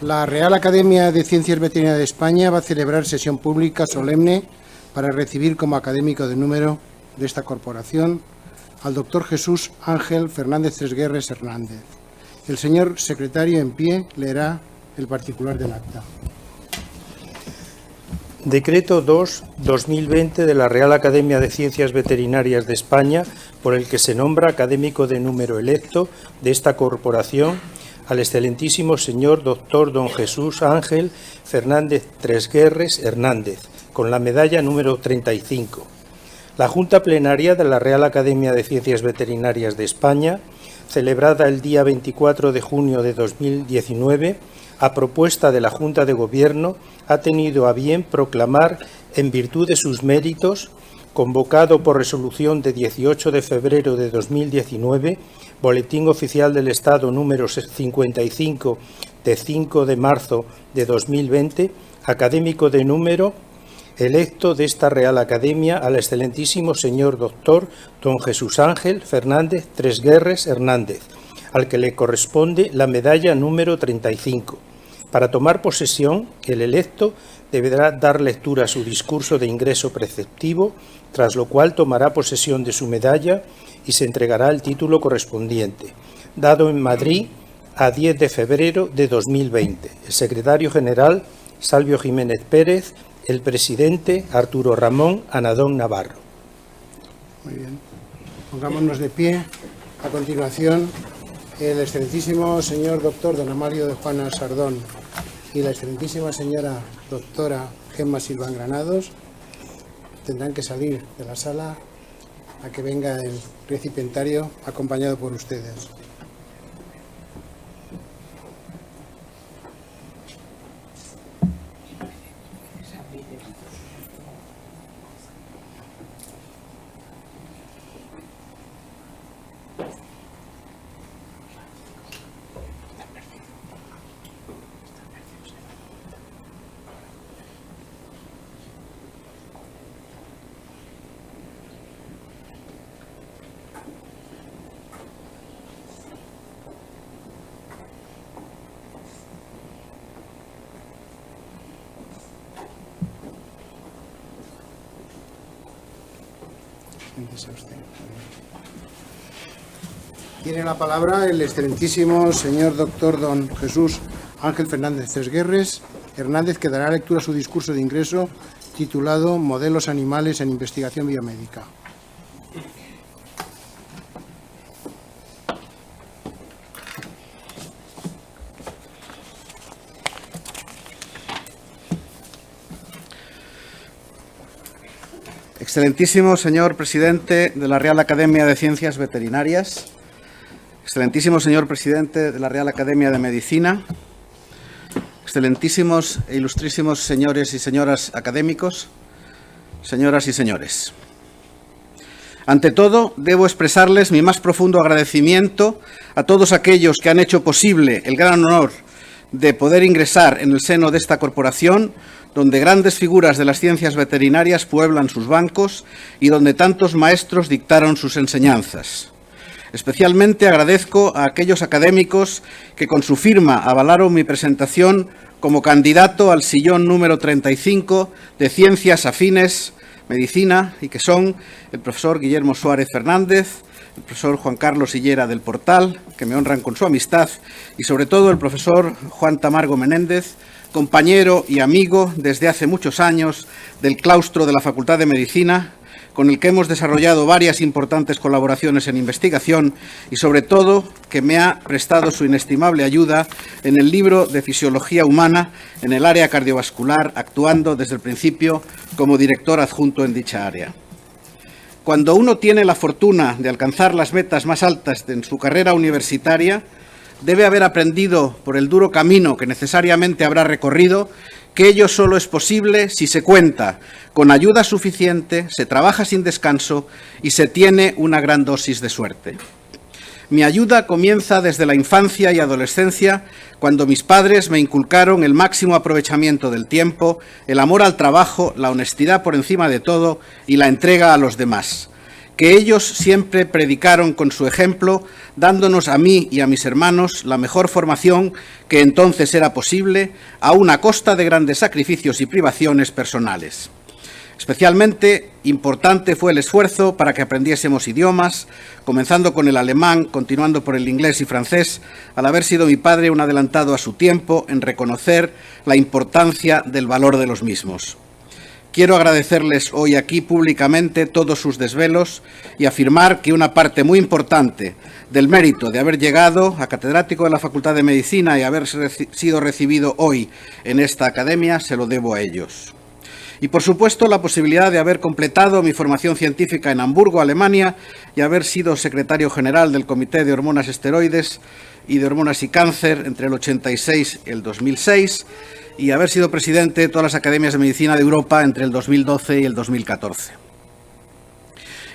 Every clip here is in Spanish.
La Real Academia de Ciencias Veterinarias de España va a celebrar sesión pública solemne para recibir como académico de número de esta corporación al doctor Jesús Ángel Fernández Tresguerres Hernández. El señor secretario en pie leerá el particular del acta. Decreto 2/2020 de la Real Academia de Ciencias Veterinarias de España, por el que se nombra académico de número electo de esta corporación al excelentísimo señor doctor don Jesús Ángel Fernández Tresguerres Hernández, con la medalla número 35. La Junta Plenaria de la Real Academia de Ciencias Veterinarias de España, celebrada el día 24 de junio de 2019, a propuesta de la Junta de Gobierno, ha tenido a bien proclamar, en virtud de sus méritos, convocado por resolución de 18 de febrero de 2019, Boletín Oficial del Estado número 55 de 5 de marzo de 2020, académico de número electo de esta Real Academia al excelentísimo señor doctor don Jesús Ángel Fernández Tresguerres Hernández, al que le corresponde la medalla número 35. Para tomar posesión, el electo deberá dar lectura a su discurso de ingreso preceptivo, tras lo cual tomará posesión de su medalla y se entregará el título correspondiente, dado en Madrid a 10 de febrero de 2020. El secretario general, Salvio Jiménez Pérez; el presidente, Arturo Ramón Anadón Navarro. Muy bien. Pongámonos de pie. A continuación, el excelentísimo señor doctor don Amalio de Juana Sardón y la excelentísima señora doctora Gemma Silván Granados tendrán que salir de la sala a que venga el recipientario acompañado por ustedes. Tiene la palabra el excelentísimo señor doctor don Jesús Ángel Fernández Tresguerres Hernández, que dará lectura a su discurso de ingreso titulado Modelos animales en investigación biomédica. Excelentísimo señor presidente de la Real Academia de Ciencias Veterinarias, excelentísimo señor presidente de la Real Academia de Medicina, excelentísimos e ilustrísimos señores y señoras académicos, señoras y señores. Ante todo, debo expresarles mi más profundo agradecimiento a todos aquellos que han hecho posible el gran honor de poder ingresar en el seno de esta corporación, donde grandes figuras de las ciencias veterinarias pueblan sus bancos y donde tantos maestros dictaron sus enseñanzas. Especialmente agradezco a aquellos académicos que con su firma avalaron mi presentación como candidato al sillón número 35 de Ciencias Afines, Medicina, y que son el profesor Guillermo Suárez Fernández, el profesor Juan Carlos Hillera del Portal, que me honran con su amistad, y sobre todo el profesor Juan Tamargo Menéndez, compañero y amigo desde hace muchos años del claustro de la Facultad de Medicina, con el que hemos desarrollado varias importantes colaboraciones en investigación y, sobre todo, que me ha prestado su inestimable ayuda en el libro de Fisiología Humana en el área cardiovascular, actuando desde el principio como director adjunto en dicha área. Cuando uno tiene la fortuna de alcanzar las metas más altas en su carrera universitaria, debe haber aprendido por el duro camino que necesariamente habrá recorrido que ello solo es posible si se cuenta con ayuda suficiente, se trabaja sin descanso y se tiene una gran dosis de suerte. Mi ayuda comienza desde la infancia y adolescencia, cuando mis padres me inculcaron el máximo aprovechamiento del tiempo, el amor al trabajo, la honestidad por encima de todo y la entrega a los demás, que ellos siempre predicaron con su ejemplo, dándonos a mí y a mis hermanos la mejor formación que entonces era posible, aun a costa de grandes sacrificios y privaciones personales. Especialmente importante fue el esfuerzo para que aprendiésemos idiomas, comenzando con el alemán, continuando por el inglés y francés, al haber sido mi padre un adelantado a su tiempo en reconocer la importancia del valor de los mismos. Quiero agradecerles hoy aquí públicamente todos sus desvelos y afirmar que una parte muy importante del mérito de haber llegado a catedrático de la Facultad de Medicina y haber sido recibido hoy en esta academia se lo debo a ellos. Y, por supuesto, la posibilidad de haber completado mi formación científica en Hamburgo, Alemania, y haber sido secretario general del Comité de Hormonas Esteroides y de Hormonas y Cáncer entre el 86 y el 2006, y haber sido presidente de todas las academias de medicina de Europa entre el 2012 y el 2014.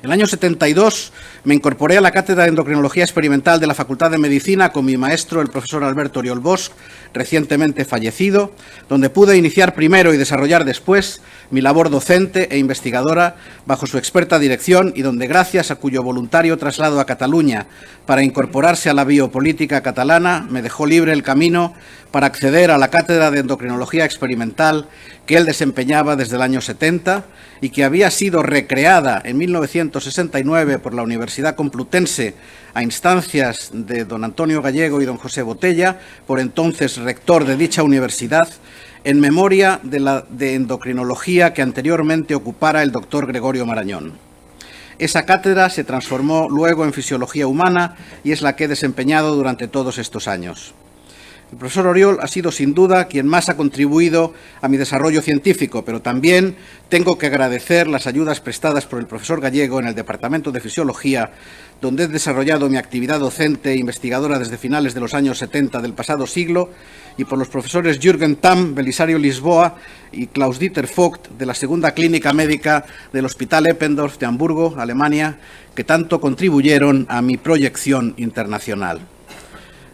En el año 72 me incorporé a la Cátedra de Endocrinología Experimental de la Facultad de Medicina con mi maestro, el profesor Alberto Oriol Bosch, recientemente fallecido, donde pude iniciar primero y desarrollar después mi labor docente e investigadora bajo su experta dirección y donde, gracias a cuyo voluntario traslado a Cataluña para incorporarse a la biopolítica catalana, me dejó libre el camino para acceder a la Cátedra de Endocrinología Experimental que él desempeñaba desde el año 70 y que había sido recreada en 1969 por la Universidad Complutense a instancias de don Antonio Gallego y don José Botella, por entonces rector de dicha universidad, en memoria de endocrinología que anteriormente ocupara el doctor Gregorio Marañón. Esa cátedra se transformó luego en Fisiología Humana y es la que he desempeñado durante todos estos años. El profesor Oriol ha sido sin duda quien más ha contribuido a mi desarrollo científico, pero también tengo que agradecer las ayudas prestadas por el profesor Gallego en el Departamento de Fisiología, donde he desarrollado mi actividad docente e investigadora desde finales de los años 70 del pasado siglo, y por los profesores Jürgen Tamm, Belisario Lisboa y Klaus-Dieter Vogt de la Segunda Clínica Médica del Hospital Eppendorf de Hamburgo, Alemania, que tanto contribuyeron a mi proyección internacional.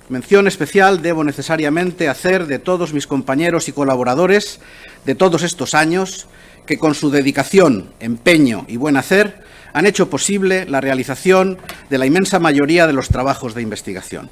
Mención especial debo necesariamente hacer de todos mis compañeros y colaboradores de todos estos años que con su dedicación, empeño y buen hacer han hecho posible la realización de la inmensa mayoría de los trabajos de investigación.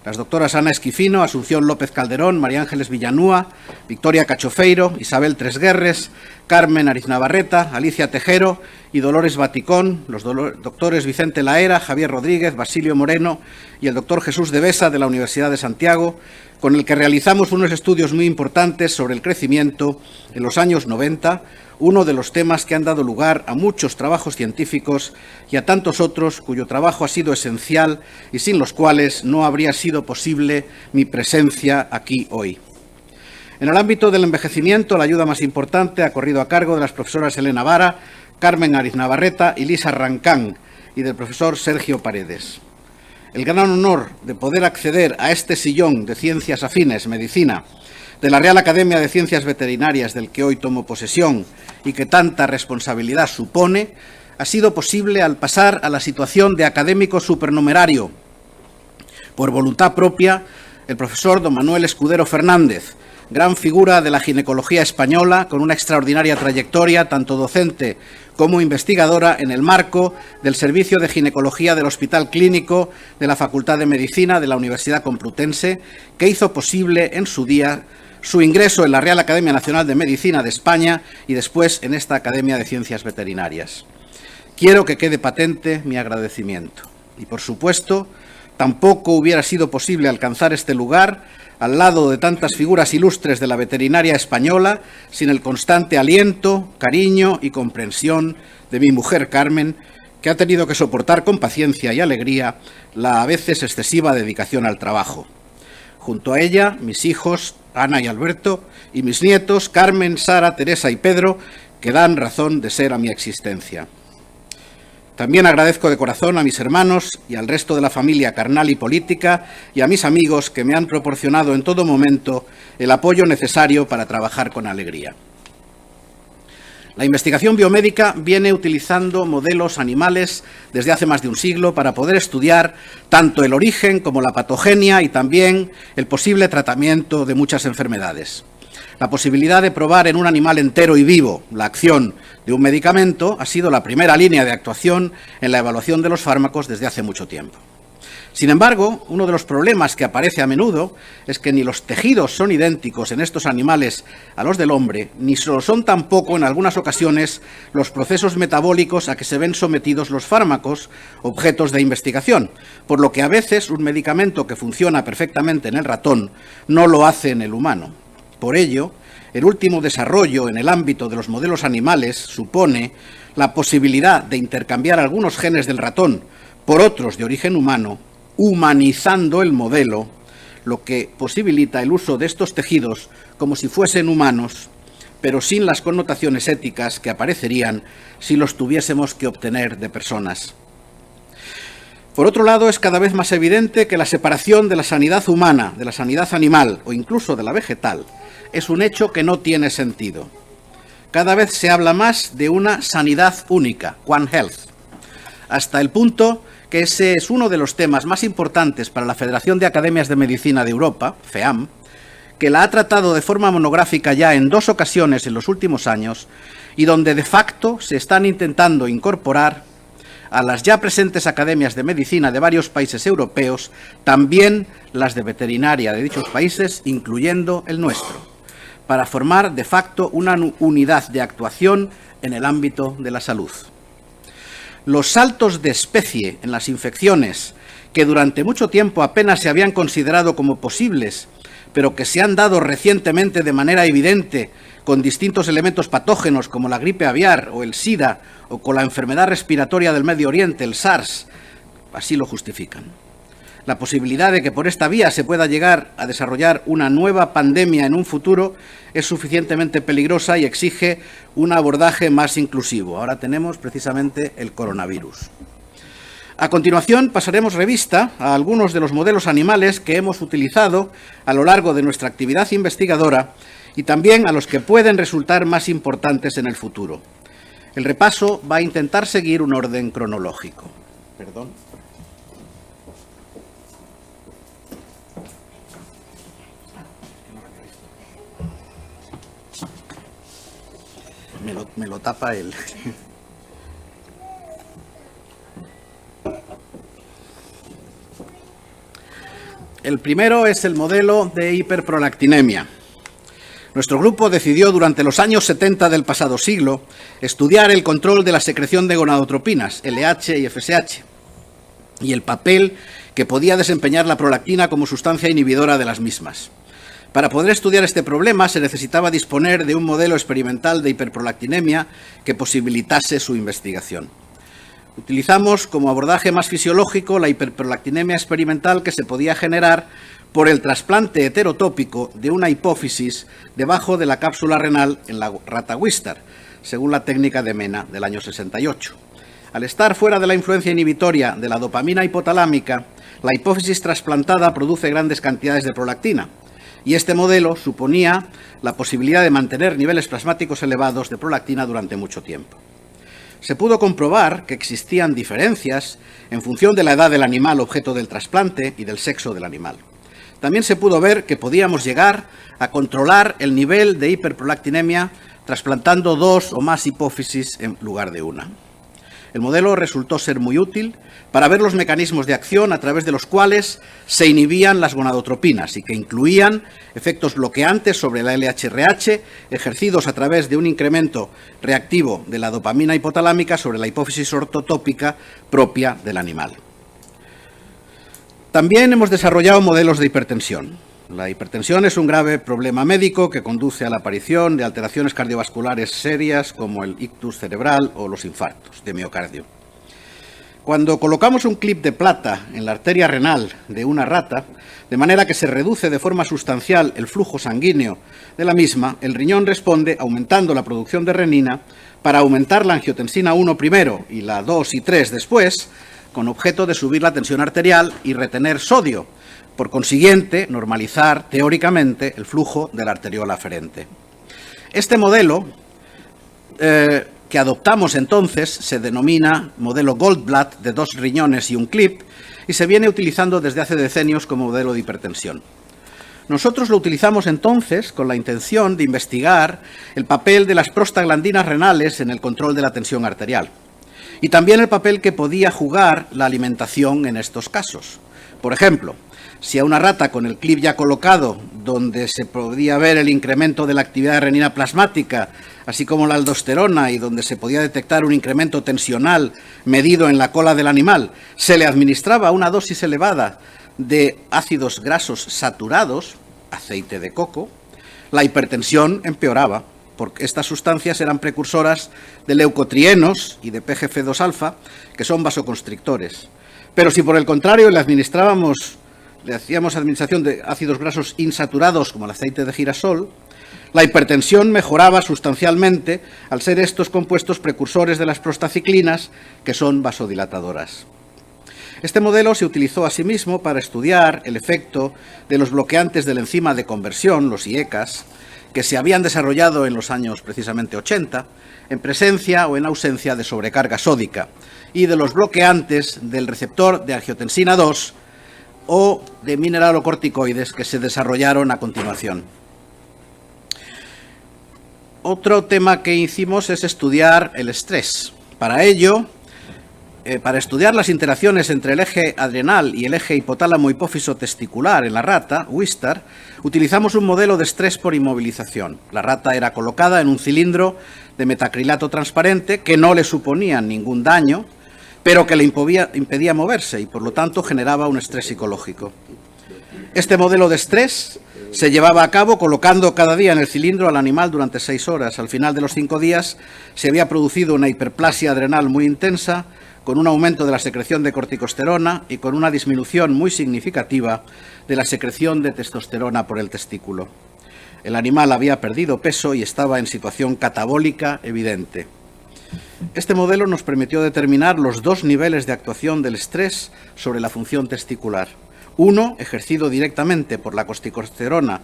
Las doctoras Ana Esquifino, Asunción López Calderón, María Ángeles Villanúa, Victoria Cachofeiro, Isabel Tresguerres, Carmen Ariznabarreta, Alicia Tejero y Dolores Baticón, los doctores Vicente Laera, Javier Rodríguez, Basilio Moreno y el doctor Jesús de Besa de la Universidad de Santiago, con el que realizamos unos estudios muy importantes sobre el crecimiento en los años 90, uno de los temas que han dado lugar a muchos trabajos científicos y a tantos otros cuyo trabajo ha sido esencial y sin los cuales no habría sido posible mi presencia aquí hoy. En el ámbito del envejecimiento, la ayuda más importante ha corrido a cargo de las profesoras Elena Vara, Carmen Ariznabarreta y Lisa Rancán y del profesor Sergio Paredes. El gran honor de poder acceder a este sillón de ciencias afines, medicina, de la Real Academia de Ciencias Veterinarias del que hoy tomo posesión y que tanta responsabilidad supone, ha sido posible al pasar a la situación de académico supernumerario. Por voluntad propia, el profesor don Manuel Escudero Fernández, gran figura de la ginecología española, con una extraordinaria trayectoria, tanto docente como investigadora, en el marco del Servicio de Ginecología del Hospital Clínico de la Facultad de Medicina de la Universidad Complutense, que hizo posible en su día su ingreso en la Real Academia Nacional de Medicina de España y después en esta Academia de Ciencias Veterinarias. Quiero que quede patente mi agradecimiento. Y, por supuesto, tampoco hubiera sido posible alcanzar este lugar al lado de tantas figuras ilustres de la veterinaria española sin el constante aliento, cariño y comprensión de mi mujer Carmen, que ha tenido que soportar con paciencia y alegría la a veces excesiva dedicación al trabajo. Junto a ella, mis hijos, Ana y Alberto, y mis nietos, Carmen, Sara, Teresa y Pedro, que dan razón de ser a mi existencia. También agradezco de corazón a mis hermanos y al resto de la familia carnal y política y a mis amigos que me han proporcionado en todo momento el apoyo necesario para trabajar con alegría. La investigación biomédica viene utilizando modelos animales desde hace más de un siglo para poder estudiar tanto el origen como la patogenia y también el posible tratamiento de muchas enfermedades. La posibilidad de probar en un animal entero y vivo la acción de un medicamento ha sido la primera línea de actuación en la evaluación de los fármacos desde hace mucho tiempo. Sin embargo, uno de los problemas que aparece a menudo es que ni los tejidos son idénticos en estos animales a los del hombre, ni lo son tampoco en algunas ocasiones los procesos metabólicos a que se ven sometidos los fármacos, objetos de investigación, por lo que a veces un medicamento que funciona perfectamente en el ratón no lo hace en el humano. Por ello, el último desarrollo en el ámbito de los modelos animales supone la posibilidad de intercambiar algunos genes del ratón por otros de origen humano, humanizando el modelo, lo que posibilita el uso de estos tejidos como si fuesen humanos, pero sin las connotaciones éticas que aparecerían si los tuviésemos que obtener de personas. Por otro lado, es cada vez más evidente que la separación de la sanidad humana, de la sanidad animal o incluso de la vegetal es un hecho que no tiene sentido. Cada vez se habla más de una sanidad única, One Health, hasta el punto que ese es uno de los temas más importantes para la Federación de Academias de Medicina de Europa, FEAM, que la ha tratado de forma monográfica ya en 2 ocasiones en los últimos años y donde de facto se están intentando incorporar a las ya presentes academias de medicina de varios países europeos, también las de veterinaria de dichos países, incluyendo el nuestro, para formar de facto una unidad de actuación en el ámbito de la salud. Los saltos de especie en las infecciones, que durante mucho tiempo apenas se habían considerado como posibles, pero que se han dado recientemente de manera evidente con distintos elementos patógenos como la gripe aviar o el SIDA o con la enfermedad respiratoria del Medio Oriente, el SARS, así lo justifican. La posibilidad de que por esta vía se pueda llegar a desarrollar una nueva pandemia en un futuro es suficientemente peligrosa y exige un abordaje más inclusivo. Ahora tenemos precisamente el coronavirus. A continuación pasaremos revista a algunos de los modelos animales que hemos utilizado a lo largo de nuestra actividad investigadora y también a los que pueden resultar más importantes en el futuro. El repaso va a intentar seguir un orden cronológico. Perdón. Me lo tapa él. El primero es el modelo de hiperprolactinemia. Nuestro grupo decidió durante los años 70 del pasado siglo estudiar el control de la secreción de gonadotropinas, LH y FSH, y el papel que podía desempeñar la prolactina como sustancia inhibidora de las mismas. Para poder estudiar este problema se necesitaba disponer de un modelo experimental de hiperprolactinemia que posibilitase su investigación. Utilizamos como abordaje más fisiológico la hiperprolactinemia experimental que se podía generar por el trasplante heterotópico de una hipófisis debajo de la cápsula renal en la rata Wistar, según la técnica de Mena del año 68. Al estar fuera de la influencia inhibitoria de la dopamina hipotalámica, la hipófisis trasplantada produce grandes cantidades de prolactina, y este modelo suponía la posibilidad de mantener niveles plasmáticos elevados de prolactina durante mucho tiempo. Se pudo comprobar que existían diferencias en función de la edad del animal objeto del trasplante y del sexo del animal. También se pudo ver que podíamos llegar a controlar el nivel de hiperprolactinemia trasplantando 2 o más hipófisis en lugar de una. El modelo resultó ser muy útil para ver los mecanismos de acción a través de los cuales se inhibían las gonadotropinas y que incluían efectos bloqueantes sobre la LHRH ejercidos a través de un incremento reactivo de la dopamina hipotalámica sobre la hipófisis ortotópica propia del animal. También hemos desarrollado modelos de hipertensión. La hipertensión es un grave problema médico que conduce a la aparición de alteraciones cardiovasculares serias como el ictus cerebral o los infartos de miocardio. Cuando colocamos un clip de plata en la arteria renal de una rata, de manera que se reduce de forma sustancial el flujo sanguíneo de la misma, el riñón responde aumentando la producción de renina para aumentar la angiotensina 1 primero y la 2 y 3 después, con objeto de subir la tensión arterial y retener sodio, por consiguiente, normalizar teóricamente el flujo de la arteriola aferente. Este modelo que adoptamos entonces se denomina modelo Goldblatt de 2 riñones y un clip y se viene utilizando desde hace decenios como modelo de hipertensión. Nosotros lo utilizamos entonces con la intención de investigar el papel de las prostaglandinas renales en el control de la tensión arterial y también el papel que podía jugar la alimentación en estos casos. Por ejemplo, si a una rata con el clip ya colocado, donde se podía ver el incremento de la actividad de renina plasmática, así como la aldosterona, y donde se podía detectar un incremento tensional medido en la cola del animal, se le administraba una dosis elevada de ácidos grasos saturados, aceite de coco, la hipertensión empeoraba, porque estas sustancias eran precursoras de leucotrienos y de PGF2-alfa, que son vasoconstrictores. Pero si por el contrario le hacíamos administración de ácidos grasos insaturados, como el aceite de girasol, la hipertensión mejoraba sustancialmente al ser estos compuestos precursores de las prostaciclinas, que son vasodilatadoras. Este modelo se utilizó asimismo para estudiar el efecto de los bloqueantes de la enzima de conversión, los IECAS, que se habían desarrollado en los años precisamente 80, en presencia o en ausencia de sobrecarga sódica, y de los bloqueantes del receptor de angiotensina 2 o de mineralocorticoides que se desarrollaron a continuación. Otro tema que hicimos es estudiar el estrés. Para ello, para estudiar las interacciones entre el eje adrenal y el eje hipotálamo-hipófiso testicular en la rata, Wistar, utilizamos un modelo de estrés por inmovilización. La rata era colocada en un cilindro de metacrilato transparente que no le suponía ningún daño, pero que le impedía moverse y por lo tanto generaba un estrés psicológico. Este modelo de estrés se llevaba a cabo colocando cada día en el cilindro al animal durante 6 horas. Al final de los 5 días se había producido una hiperplasia adrenal muy intensa, con un aumento de la secreción de corticosterona y con una disminución muy significativa de la secreción de testosterona por el testículo. El animal había perdido peso y estaba en situación catabólica evidente. Este modelo nos permitió determinar los 2 niveles de actuación del estrés sobre la función testicular. Uno, ejercido directamente por la corticosterona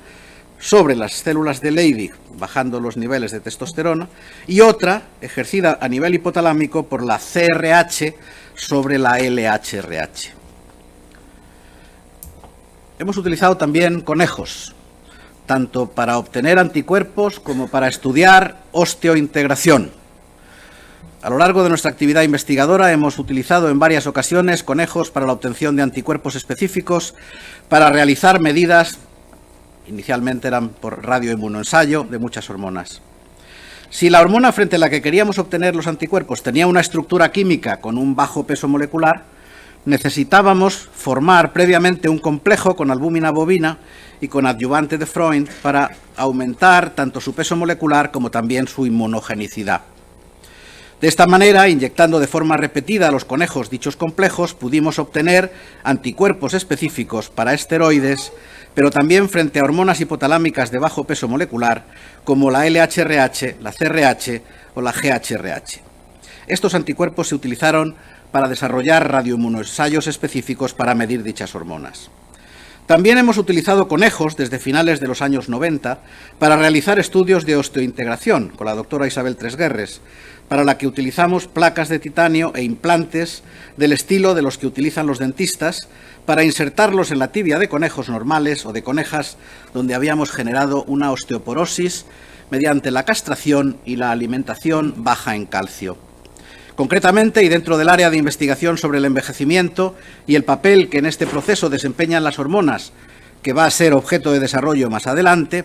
sobre las células de Leydig, bajando los niveles de testosterona, y otra, ejercida a nivel hipotalámico por la CRH sobre la LHRH. Hemos utilizado también conejos, tanto para obtener anticuerpos como para estudiar osteointegración. A lo largo de nuestra actividad investigadora hemos utilizado en varias ocasiones conejos para la obtención de anticuerpos específicos para realizar medidas. Inicialmente eran por radioinmunoensayo de muchas hormonas. Si la hormona frente a la que queríamos obtener los anticuerpos tenía una estructura química con un bajo peso molecular, necesitábamos formar previamente un complejo con albúmina bovina y con adyuvante de Freund para aumentar tanto su peso molecular como también su inmunogenicidad. De esta manera, inyectando de forma repetida a los conejos dichos complejos, pudimos obtener anticuerpos específicos para esteroides, pero también frente a hormonas hipotalámicas de bajo peso molecular, como la LHRH, la CRH o la GHRH. Estos anticuerpos se utilizaron para desarrollar radioinmunoensayos específicos para medir dichas hormonas. También hemos utilizado conejos desde finales de los años 90 para realizar estudios de osteointegración con la doctora Isabel Tresguerres, para la que utilizamos placas de titanio e implantes del estilo de los que utilizan los dentistas para insertarlos en la tibia de conejos normales o de conejas donde habíamos generado una osteoporosis mediante la castración y la alimentación baja en calcio. Concretamente, y dentro del área de investigación sobre el envejecimiento y el papel que en este proceso desempeñan las hormonas, que va a ser objeto de desarrollo más adelante,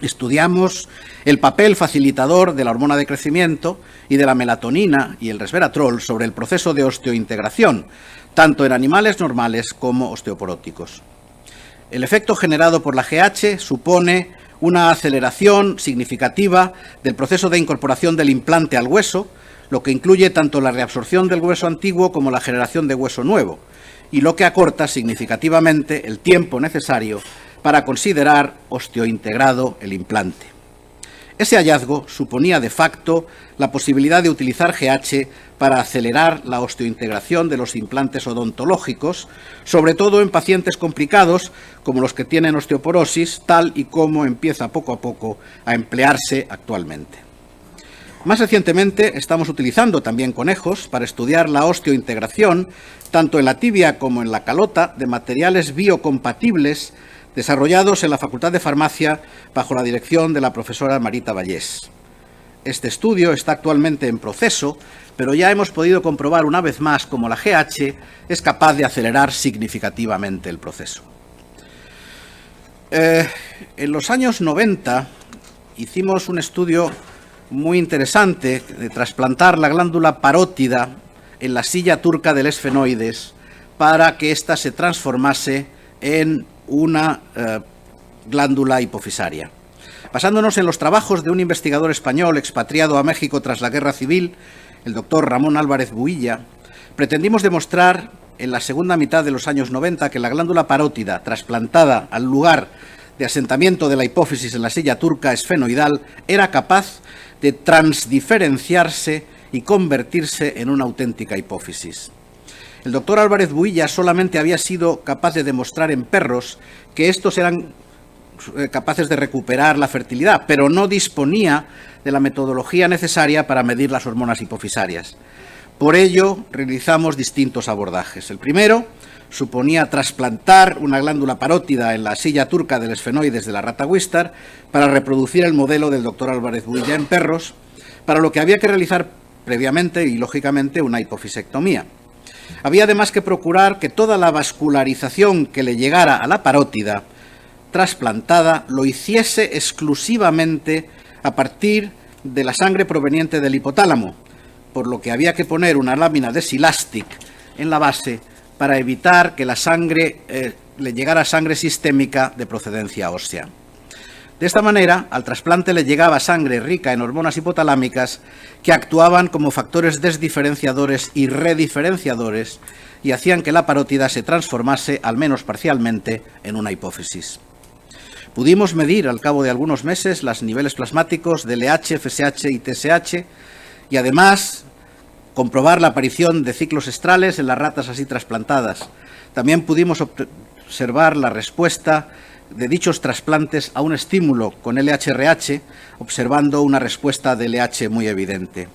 estudiamos el papel facilitador de la hormona de crecimiento y de la melatonina y el resveratrol sobre el proceso de osteointegración, tanto en animales normales como osteoporóticos. El efecto generado por la GH supone una aceleración significativa del proceso de incorporación del implante al hueso, lo que incluye tanto la reabsorción del hueso antiguo como la generación de hueso nuevo, y lo que acorta significativamente el tiempo necesario para considerar osteointegrado el implante. Ese hallazgo suponía de facto la posibilidad de utilizar GH para acelerar la osteointegración de los implantes odontológicos, sobre todo en pacientes complicados como los que tienen osteoporosis, tal y como empieza poco a poco a emplearse actualmente. Más recientemente estamos utilizando también conejos para estudiar la osteointegración, tanto en la tibia como en la calota, de materiales biocompatibles desarrollados en la Facultad de Farmacia bajo la dirección de la profesora Marita Vallés. Este estudio está actualmente en proceso, pero ya hemos podido comprobar una vez más cómo la GH es capaz de acelerar significativamente el proceso. En los años 90 hicimos un estudio muy interesante de trasplantar la glándula parótida en la silla turca del esfenoides para que ésta se transformase en una glándula hipofisaria. Basándonos en los trabajos de un investigador español expatriado a México tras la Guerra Civil, el doctor Ramón Álvarez Builla, pretendimos demostrar en la segunda mitad de los años 90 que la glándula parótida, trasplantada al lugar de asentamiento de la hipófisis en la silla turca esfenoidal, era capaz de transdiferenciarse y convertirse en una auténtica hipófisis. El doctor Álvarez Builla solamente había sido capaz de demostrar en perros que estos eran capaces de recuperar la fertilidad, pero no disponía de la metodología necesaria para medir las hormonas hipofisarias. Por ello, realizamos distintos abordajes. El primero suponía trasplantar una glándula parótida en la silla turca del esfenoides de la rata Wistar para reproducir el modelo del doctor Álvarez Builla en perros, para lo que había que realizar previamente y, lógicamente, una hipofisectomía. Había además que procurar que toda la vascularización que le llegara a la parótida trasplantada lo hiciese exclusivamente a partir de la sangre proveniente del hipotálamo, por lo que había que poner una lámina de Silastic en la base para evitar que la sangre le llegara sangre sistémica de procedencia ósea. De esta manera, al trasplante le llegaba sangre rica en hormonas hipotalámicas que actuaban como factores desdiferenciadores y rediferenciadores y hacían que la parótida se transformase, al menos parcialmente, en una hipófisis. Pudimos medir al cabo de algunos meses los niveles plasmáticos de LH, FSH y TSH y además comprobar la aparición de ciclos estrales en las ratas así trasplantadas. También pudimos observar la respuesta de dichos trasplantes a un estímulo con LH-RH, observando una respuesta de LH muy evidente.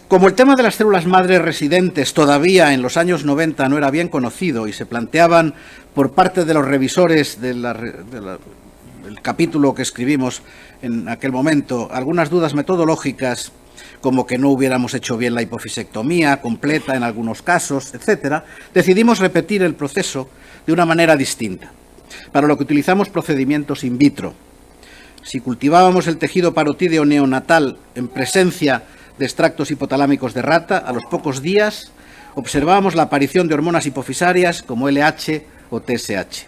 Como el tema de las células madre residentes todavía en los años 90 no era bien conocido y se planteaban por parte de los revisores del capítulo que escribimos en aquel momento algunas dudas metodológicas, como que no hubiéramos hecho bien la hipofisectomía completa en algunos casos, etc., decidimos repetir el proceso de una manera distinta, para lo que utilizamos procedimientos in vitro. Si cultivábamos el tejido parotídeo neonatal en presencia de extractos hipotalámicos de rata, a los pocos días observábamos la aparición de hormonas hipofisarias como LH o TSH.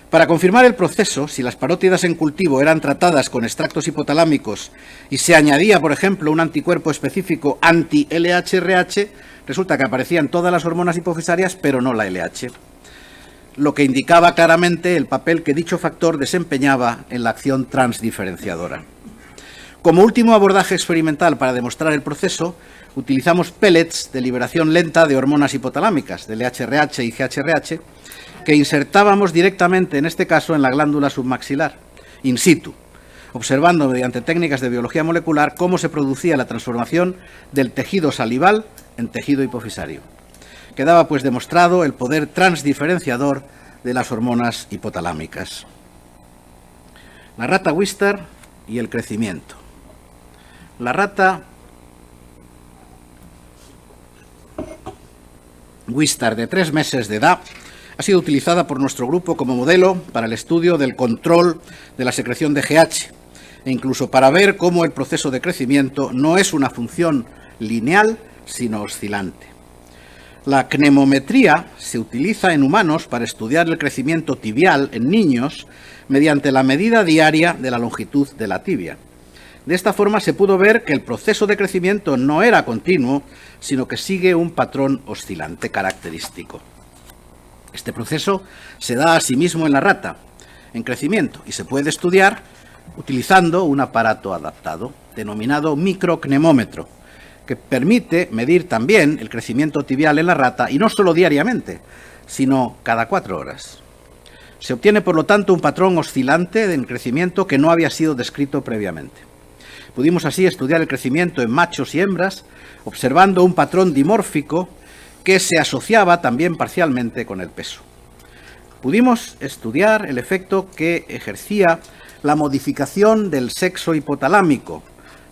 Para confirmar el proceso, si las parótidas en cultivo eran tratadas con extractos hipotalámicos y se añadía, por ejemplo, un anticuerpo específico anti-LH-RH, resulta que aparecían todas las hormonas hipofisarias, pero no la LH, lo que indicaba claramente el papel que dicho factor desempeñaba en la acción transdiferenciadora. Como último abordaje experimental para demostrar el proceso, utilizamos pellets de liberación lenta de hormonas hipotalámicas, de LH-RH y GH-RH, que insertábamos directamente, en este caso, en la glándula submaxilar, in situ, observando mediante técnicas de biología molecular cómo se producía la transformación del tejido salival en tejido hipofisario. Quedaba pues demostrado el poder transdiferenciador de las hormonas hipotalámicas. La rata Wistar y el crecimiento. La rata Wistar de 3 meses de edad ha sido utilizada por nuestro grupo como modelo para el estudio del control de la secreción de GH e incluso para ver cómo el proceso de crecimiento no es una función lineal, sino oscilante. La cnemometría se utiliza en humanos para estudiar el crecimiento tibial en niños mediante la medida diaria de la longitud de la tibia. De esta forma se pudo ver que el proceso de crecimiento no era continuo, sino que sigue un patrón oscilante característico. Este proceso se da asimismo en la rata, en crecimiento, y se puede estudiar utilizando un aparato adaptado, denominado microcnemómetro, que permite medir también el crecimiento tibial en la rata, y no solo diariamente, sino cada 4 horas. Se obtiene, por lo tanto, un patrón oscilante del crecimiento que no había sido descrito previamente. Pudimos así estudiar el crecimiento en machos y hembras, observando un patrón dimórfico que se asociaba también parcialmente con el peso. pudimos estudiar el efecto que ejercía la modificación del sexo hipotalámico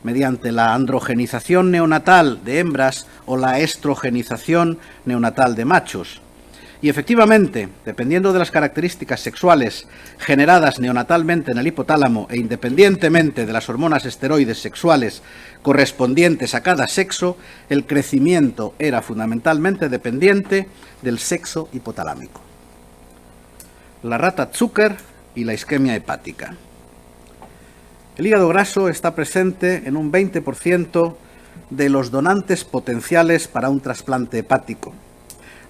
mediante la androgenización neonatal de hembras o la estrogenización neonatal de machos. Y efectivamente, dependiendo de las características sexuales generadas neonatalmente en el hipotálamo e independientemente de las hormonas esteroides sexuales correspondientes a cada sexo, el crecimiento era fundamentalmente dependiente del sexo hipotalámico. La rata Zucker y la isquemia hepática. El hígado graso está presente en un 20% de los donantes potenciales para un trasplante hepático,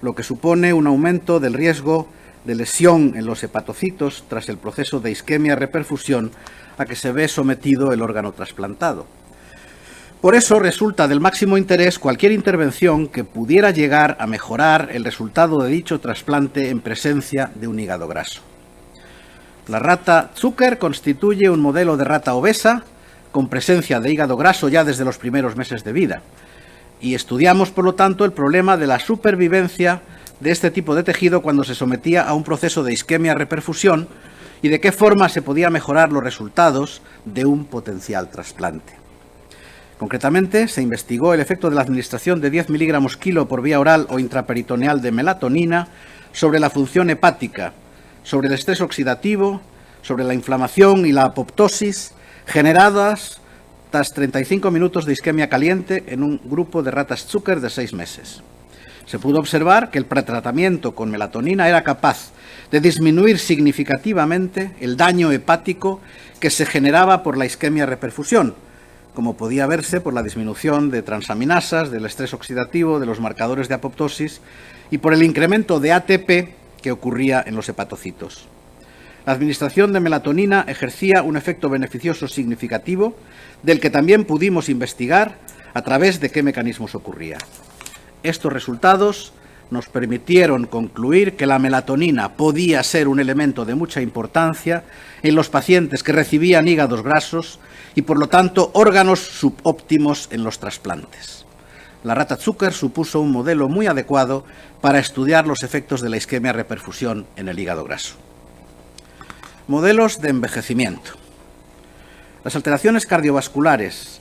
lo que supone un aumento del riesgo de lesión en los hepatocitos tras el proceso de isquemia-reperfusión a que se ve sometido el órgano trasplantado. Por eso resulta del máximo interés cualquier intervención que pudiera llegar a mejorar el resultado de dicho trasplante en presencia de un hígado graso. La rata Zucker constituye un modelo de rata obesa con presencia de hígado graso ya desde los primeros meses de vida. Y estudiamos, por lo tanto, el problema de la supervivencia de este tipo de tejido cuando se sometía a un proceso de isquemia-reperfusión y de qué forma se podía mejorar los resultados de un potencial trasplante. Concretamente, se investigó el efecto de la administración de 10 miligramos kilo por vía oral o intraperitoneal de melatonina sobre la función hepática, sobre el estrés oxidativo, sobre la inflamación y la apoptosis generadas tras 35 minutos de isquemia caliente en un grupo de ratas Zucker de 6 meses. Se pudo observar que el pretratamiento con melatonina era capaz de disminuir significativamente el daño hepático que se generaba por la isquemia-reperfusión, como podía verse por la disminución de transaminasas, del estrés oxidativo, de los marcadores de apoptosis y por el incremento de ATP que ocurría en los hepatocitos. La administración de melatonina ejercía un efecto beneficioso significativo, del que también pudimos investigar a través de qué mecanismos ocurría. Estos resultados nos permitieron concluir que la melatonina podía ser un elemento de mucha importancia en los pacientes que recibían hígados grasos y, por lo tanto, órganos subóptimos en los trasplantes. La rata Zucker supuso un modelo muy adecuado para estudiar los efectos de la isquemia-reperfusión en el hígado graso. Modelos de envejecimiento. Las alteraciones cardiovasculares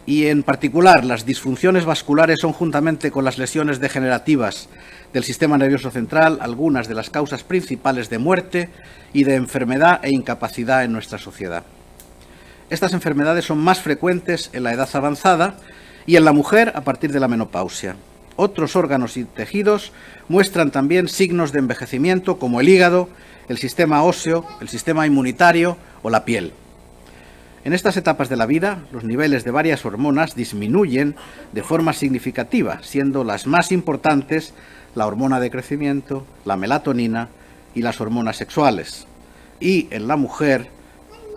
y, en particular, las disfunciones vasculares son, juntamente con las lesiones degenerativas del sistema nervioso central, algunas de las causas principales de muerte y de enfermedad e incapacidad en nuestra sociedad. Estas enfermedades son más frecuentes en la edad avanzada y en la mujer a partir de la menopausia. Otros órganos y tejidos muestran también signos de envejecimiento como el hígado, el sistema óseo, el sistema inmunitario o la piel. En estas etapas de la vida, los niveles de varias hormonas disminuyen de forma significativa, siendo las más importantes la hormona de crecimiento, la melatonina y las hormonas sexuales. Y en la mujer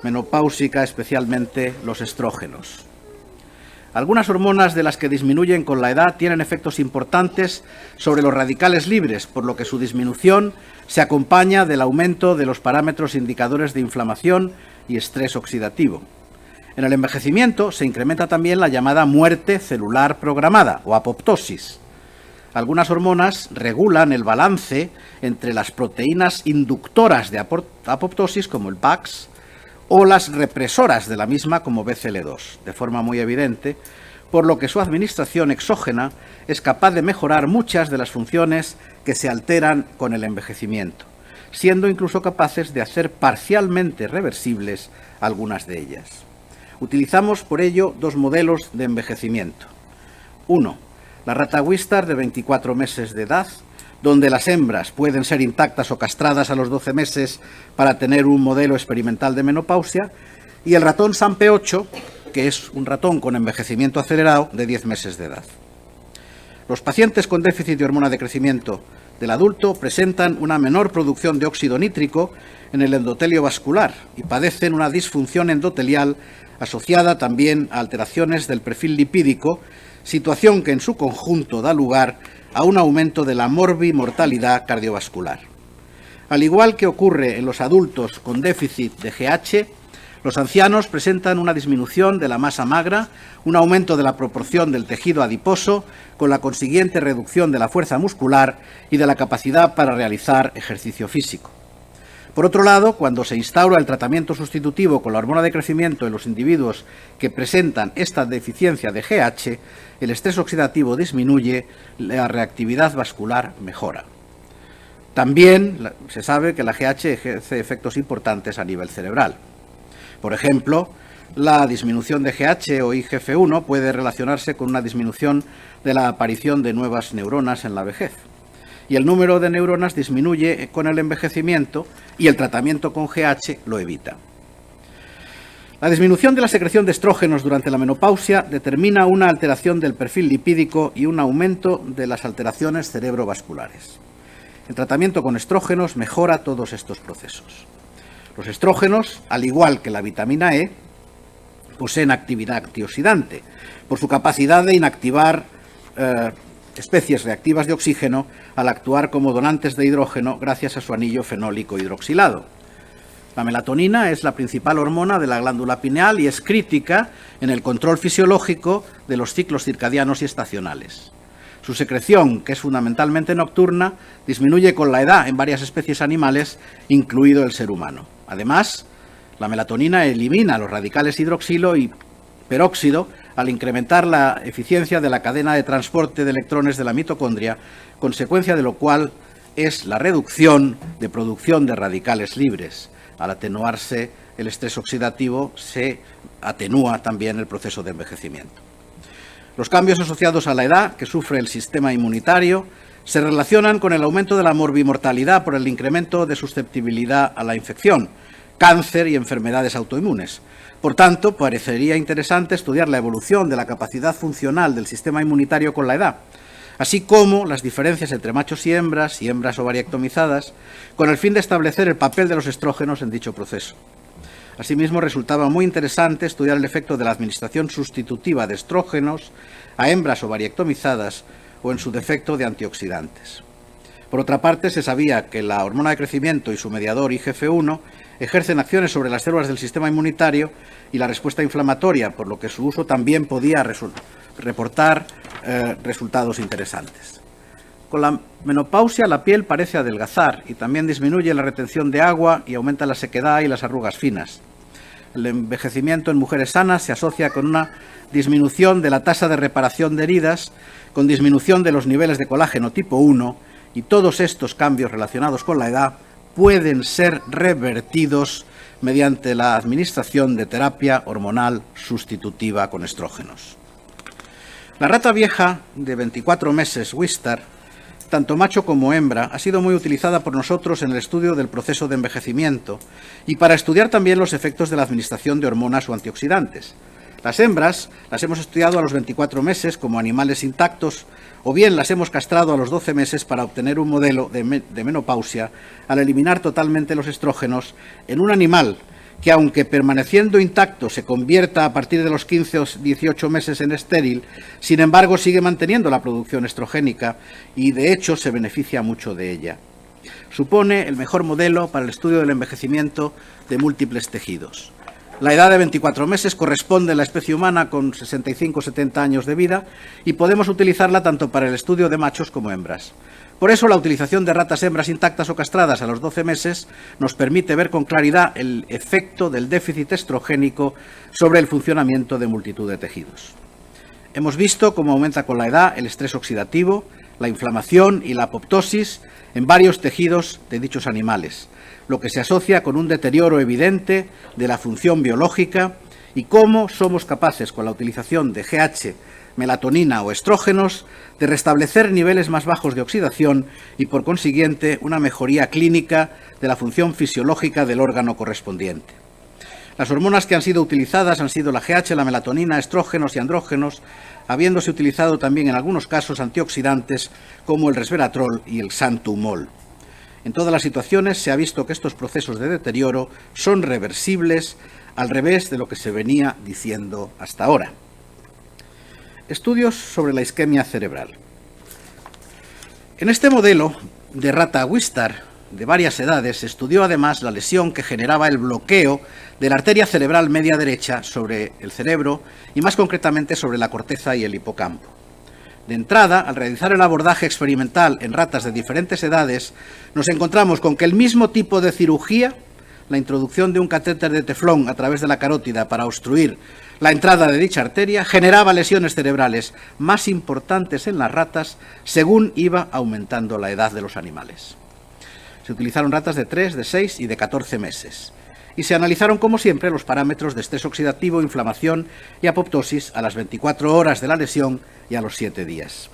menopáusica, especialmente los estrógenos. Algunas hormonas de las que disminuyen con la edad tienen efectos importantes sobre los radicales libres, por lo que su disminución se acompaña del aumento de los parámetros indicadores de inflamación y estrés oxidativo. En el envejecimiento se incrementa también la llamada muerte celular programada o apoptosis. Algunas hormonas regulan el balance entre las proteínas inductoras de apoptosis, como el PAX, o las represoras de la misma, como BCL2, de forma muy evidente, por lo que su administración exógena es capaz de mejorar muchas de las funciones que se alteran con el envejecimiento, siendo incluso capaces de hacer parcialmente reversibles algunas de ellas. Utilizamos por ello dos modelos de envejecimiento. Uno, la rata Wistar de 24 meses de edad, donde las hembras pueden ser intactas o castradas a los 12 meses para tener un modelo experimental de menopausia, y el ratón SAMP8, que es un ratón con envejecimiento acelerado de 10 meses de edad. Los pacientes con déficit de hormona de crecimiento del adulto presentan una menor producción de óxido nítrico en el endotelio vascular y padecen una disfunción endotelial asociada también a alteraciones del perfil lipídico, situación que en su conjunto da lugar a un aumento de la morbimortalidad cardiovascular. Al igual que ocurre en los adultos con déficit de GH, los ancianos presentan una disminución de la masa magra, un aumento de la proporción del tejido adiposo, con la consiguiente reducción de la fuerza muscular y de la capacidad para realizar ejercicio físico. Por otro lado, cuando se instaura el tratamiento sustitutivo con la hormona de crecimiento en los individuos que presentan esta deficiencia de GH, el estrés oxidativo disminuye, la reactividad vascular mejora. También se sabe que la GH ejerce efectos importantes a nivel cerebral. Por ejemplo, la disminución de GH o IGF-1 puede relacionarse con una disminución de la aparición de nuevas neuronas en la vejez. Y el número de neuronas disminuye con el envejecimiento y el tratamiento con GH lo evita. La disminución de la secreción de estrógenos durante la menopausia determina una alteración del perfil lipídico y un aumento de las alteraciones cerebrovasculares. El tratamiento con estrógenos mejora todos estos procesos. Los estrógenos, al igual que la vitamina E, poseen actividad antioxidante por su capacidad de inactivar especies reactivas de oxígeno al actuar como donantes de hidrógeno gracias a su anillo fenólico hidroxilado. La melatonina es la principal hormona de la glándula pineal y es crítica en el control fisiológico de los ciclos circadianos y estacionales. Su secreción, que es fundamentalmente nocturna, disminuye con la edad en varias especies animales, incluido el ser humano. Además, la melatonina elimina los radicales hidroxilo y peróxido al incrementar la eficiencia de la cadena de transporte de electrones de la mitocondria, consecuencia de lo cual es la reducción de producción de radicales libres. Al atenuarse el estrés oxidativo, se atenúa también el proceso de envejecimiento. Los cambios asociados a la edad que sufre el sistema inmunitario se relacionan con el aumento de la morbimortalidad por el incremento de susceptibilidad a la infección, cáncer y enfermedades autoinmunes. Por tanto, parecería interesante estudiar la evolución de la capacidad funcional del sistema inmunitario con la edad, así como las diferencias entre machos y hembras ovariectomizadas, con el fin de establecer el papel de los estrógenos en dicho proceso. Asimismo, resultaba muy interesante estudiar el efecto de la administración sustitutiva de estrógenos a hembras ovariectomizadas o, en su defecto, de antioxidantes. Por otra parte, se sabía que la hormona de crecimiento y su mediador IGF-1 ejercen acciones sobre las células del sistema inmunitario y la respuesta inflamatoria, por lo que su uso también podía reportar resultados interesantes. Con la menopausia, la piel parece adelgazar y también disminuye la retención de agua y aumenta la sequedad y las arrugas finas. El envejecimiento en mujeres sanas se asocia con una disminución de la tasa de reparación de heridas, con disminución de los niveles de colágeno tipo 1, y todos estos cambios relacionados con la edad pueden ser revertidos mediante la administración de terapia hormonal sustitutiva con estrógenos. La rata vieja de 24 meses, Wistar, tanto macho como hembra, ha sido muy utilizada por nosotros en el estudio del proceso de envejecimiento y para estudiar también los efectos de la administración de hormonas o antioxidantes. Las hembras las hemos estudiado a los 24 meses como animales intactos, o bien las hemos castrado a los 12 meses para obtener un modelo de menopausia al eliminar totalmente los estrógenos en un animal que, aunque permaneciendo intacto, se convierta a partir de los 15 o 18 meses en estéril, sin embargo sigue manteniendo la producción estrogénica y de hecho se beneficia mucho de ella. Supone el mejor modelo para el estudio del envejecimiento de múltiples tejidos. La edad de 24 meses corresponde a la especie humana con 65 o 70 años de vida y podemos utilizarla tanto para el estudio de machos como hembras. Por eso, la utilización de ratas hembras intactas o castradas a los 12 meses nos permite ver con claridad el efecto del déficit estrogénico sobre el funcionamiento de multitud de tejidos. Hemos visto cómo aumenta con la edad el estrés oxidativo, la inflamación y la apoptosis en varios tejidos de dichos animales, lo que se asocia con un deterioro evidente de la función biológica y cómo somos capaces, con la utilización de GH, melatonina o estrógenos, de restablecer niveles más bajos de oxidación y, por consiguiente, una mejoría clínica de la función fisiológica del órgano correspondiente. Las hormonas que han sido utilizadas han sido la GH, la melatonina, estrógenos y andrógenos, habiéndose utilizado también en algunos casos antioxidantes como el resveratrol y el santumol. En todas las situaciones se ha visto que estos procesos de deterioro son reversibles, al revés de lo que se venía diciendo hasta ahora. Estudios sobre la isquemia cerebral. En este modelo de rata Wistar de varias edades se estudió además la lesión que generaba el bloqueo de la arteria cerebral media derecha sobre el cerebro y más concretamente sobre la corteza y el hipocampo. De entrada, al realizar el abordaje experimental en ratas de diferentes edades, nos encontramos con que el mismo tipo de cirugía, la introducción de un catéter de teflón a través de la carótida para obstruir la entrada de dicha arteria, generaba lesiones cerebrales más importantes en las ratas según iba aumentando la edad de los animales. Se utilizaron ratas de 3, de 6 y de 14 meses. Y se analizaron, como siempre, los parámetros de estrés oxidativo, inflamación y apoptosis a las 24 horas de la lesión y a los 7 días.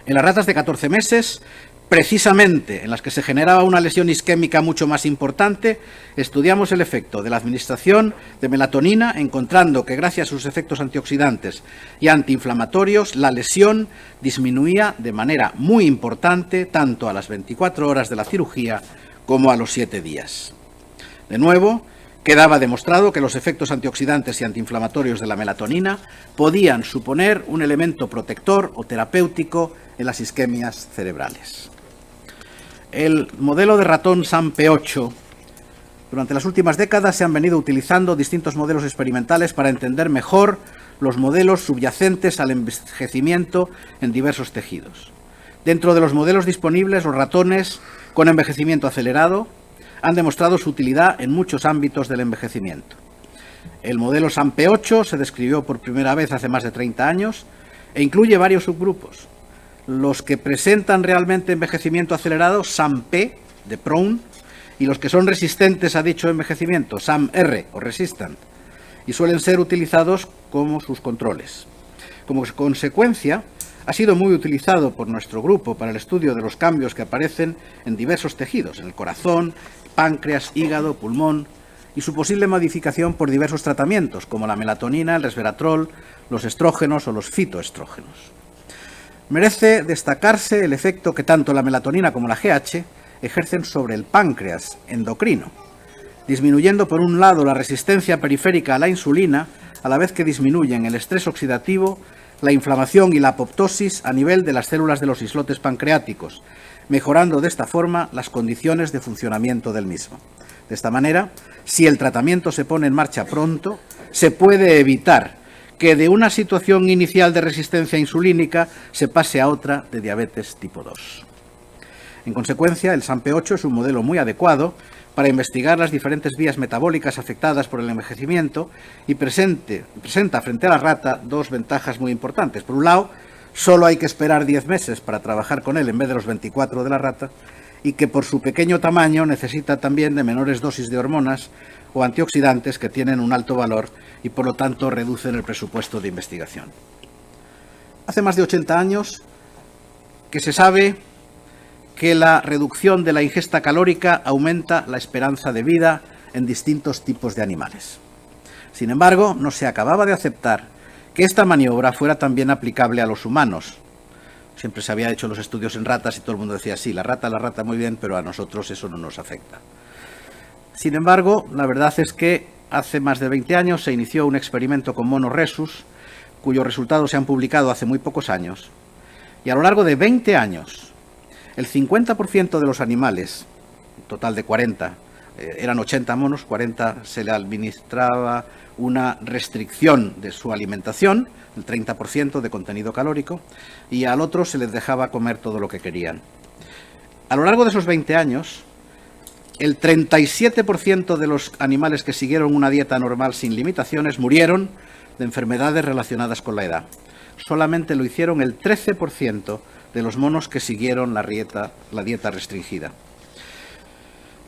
En las ratas de 14 meses, precisamente en las que se generaba una lesión isquémica mucho más importante, estudiamos el efecto de la administración de melatonina, encontrando que gracias a sus efectos antioxidantes y antiinflamatorios, la lesión disminuía de manera muy importante tanto a las 24 horas de la cirugía como a los 7 días. De nuevo, quedaba demostrado que los efectos antioxidantes y antiinflamatorios de la melatonina podían suponer un elemento protector o terapéutico en las isquemias cerebrales. El modelo de ratón SAMP8. Durante las últimas décadas se han venido utilizando distintos modelos experimentales para entender mejor los modelos subyacentes al envejecimiento en diversos tejidos. Dentro de los modelos disponibles, los ratones con envejecimiento acelerado han demostrado su utilidad en muchos ámbitos del envejecimiento. El modelo SAMP8 se describió por primera vez hace más de 30 años e incluye varios subgrupos. Los que presentan realmente envejecimiento acelerado, SAMP, de prone, y los que son resistentes a dicho envejecimiento, SAMR, o resistant, y suelen ser utilizados como sus controles. Como consecuencia, ha sido muy utilizado por nuestro grupo para el estudio de los cambios que aparecen en diversos tejidos, en el corazón, páncreas, hígado, pulmón, y su posible modificación por diversos tratamientos, como la melatonina, el resveratrol, los estrógenos o los fitoestrógenos. Merece destacarse el efecto que tanto la melatonina como la GH ejercen sobre el páncreas endocrino, disminuyendo por un lado la resistencia periférica a la insulina, a la vez que disminuyen el estrés oxidativo, la inflamación y la apoptosis a nivel de las células de los islotes pancreáticos, mejorando de esta forma las condiciones de funcionamiento del mismo. De esta manera, si el tratamiento se pone en marcha pronto, se puede evitar que de una situación inicial de resistencia insulínica se pase a otra de diabetes tipo 2. En consecuencia, el SAMP8 es un modelo muy adecuado para investigar las diferentes vías metabólicas afectadas por el envejecimiento y presenta frente a la rata dos ventajas muy importantes. Por un lado, solo hay que esperar 10 meses para trabajar con él en vez de los 24 de la rata, y que por su pequeño tamaño necesita también de menores dosis de hormonas o antioxidantes que tienen un alto valor y por lo tanto reducen el presupuesto de investigación. Hace más de 80 años que se sabe que la reducción de la ingesta calórica aumenta la esperanza de vida en distintos tipos de animales. Sin embargo, no se acababa de aceptar que esta maniobra fuera también aplicable a los humanos. Siempre se había hecho los estudios en ratas y todo el mundo decía, sí, la rata muy bien, pero a nosotros eso no nos afecta. Sin embargo, la verdad es que hace más de 20 años se inició un experimento con monos rhesus, cuyos resultados se han publicado hace muy pocos años, y a lo largo de 20 años, el 50% de los animales, un total de 40, eran 80 monos, 40 se le administraba una restricción de su alimentación, el 30% de contenido calórico, y al otro se les dejaba comer todo lo que querían. A lo largo de esos 20 años, el 37% de los animales que siguieron una dieta normal sin limitaciones murieron de enfermedades relacionadas con la edad. Solamente lo hicieron el 13% de los monos que siguieron la dieta restringida.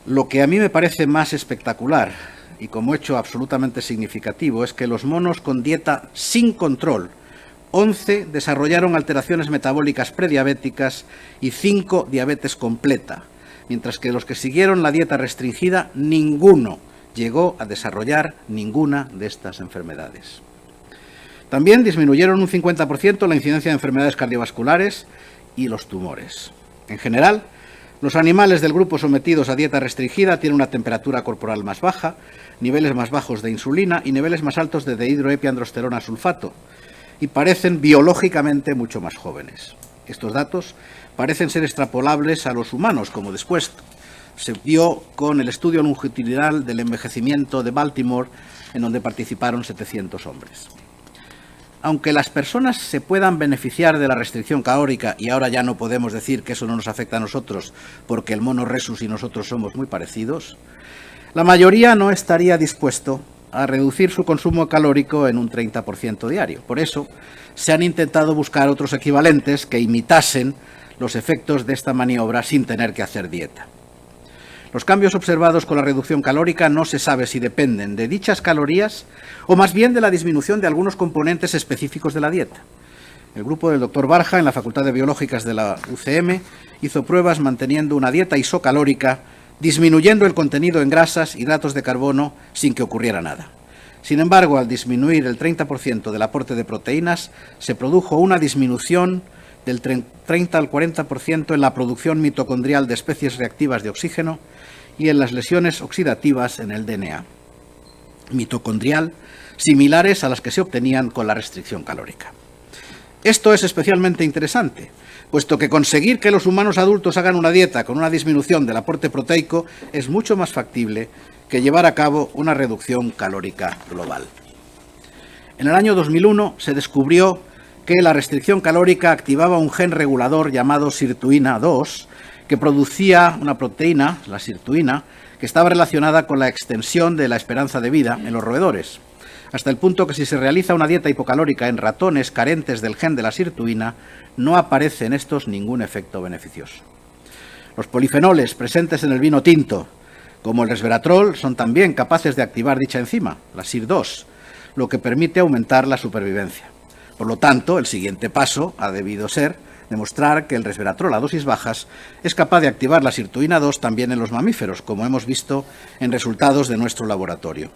Lo que a mí me parece más espectacular y como hecho absolutamente significativo es que los monos con dieta sin control, 11 desarrollaron alteraciones metabólicas prediabéticas y 5 diabetes completa, mientras que los que siguieron la dieta restringida, ninguno llegó a desarrollar ninguna de estas enfermedades. También disminuyeron un 50% la incidencia de enfermedades cardiovasculares y los tumores. En general, los animales del grupo sometidos a dieta restringida tienen una temperatura corporal más baja, niveles más bajos de insulina y niveles más altos de dehidroepiandrosterona sulfato, y parecen biológicamente mucho más jóvenes. Estos datos parecen ser extrapolables a los humanos, como después se vio con el estudio longitudinal del envejecimiento de Baltimore, en donde participaron 700 hombres. aunque las personas se puedan beneficiar de la restricción calórica, y ahora ya no podemos decir que eso no nos afecta a nosotros, porque el mono rhesus y nosotros somos muy parecidos, la mayoría no estaría dispuesto a reducir su consumo calórico en un 30% diario. Por eso, se han intentado buscar otros equivalentes que imitasen los efectos de esta maniobra sin tener que hacer dieta. Los cambios observados con la reducción calórica no se sabe si dependen de dichas calorías o más bien de la disminución de algunos componentes específicos de la dieta. El grupo del Dr. Barja, en la Facultad de Biológicas de la UCM, hizo pruebas manteniendo una dieta isocalórica, disminuyendo el contenido en grasas, hidratos de carbono, sin que ocurriera nada. Sin embargo, al disminuir el 30% del aporte de proteínas, se produjo una disminución del 30 al 40% en la producción mitocondrial de especies reactivas de oxígeno y en las lesiones oxidativas en el DNA mitocondrial, similares a las que se obtenían con la restricción calórica. Esto es especialmente interesante, puesto que conseguir que los humanos adultos hagan una dieta con una disminución del aporte proteico es mucho más factible que llevar a cabo una reducción calórica global. En el año 2001 se descubrió que la restricción calórica activaba un gen regulador llamado sirtuina 2, que producía una proteína, la sirtuina, que estaba relacionada con la extensión de la esperanza de vida en los roedores, hasta el punto que si se realiza una dieta hipocalórica en ratones carentes del gen de la sirtuina, no aparece en estos ningún efecto beneficioso. Los polifenoles presentes en el vino tinto, como el resveratrol, son también capaces de activar dicha enzima, la SIR2, lo que permite aumentar la supervivencia. Por lo tanto, el siguiente paso ha debido ser demostrar que el resveratrol a dosis bajas es capaz de activar la sirtuina 2 también en los mamíferos, como hemos visto en resultados de nuestro laboratorio.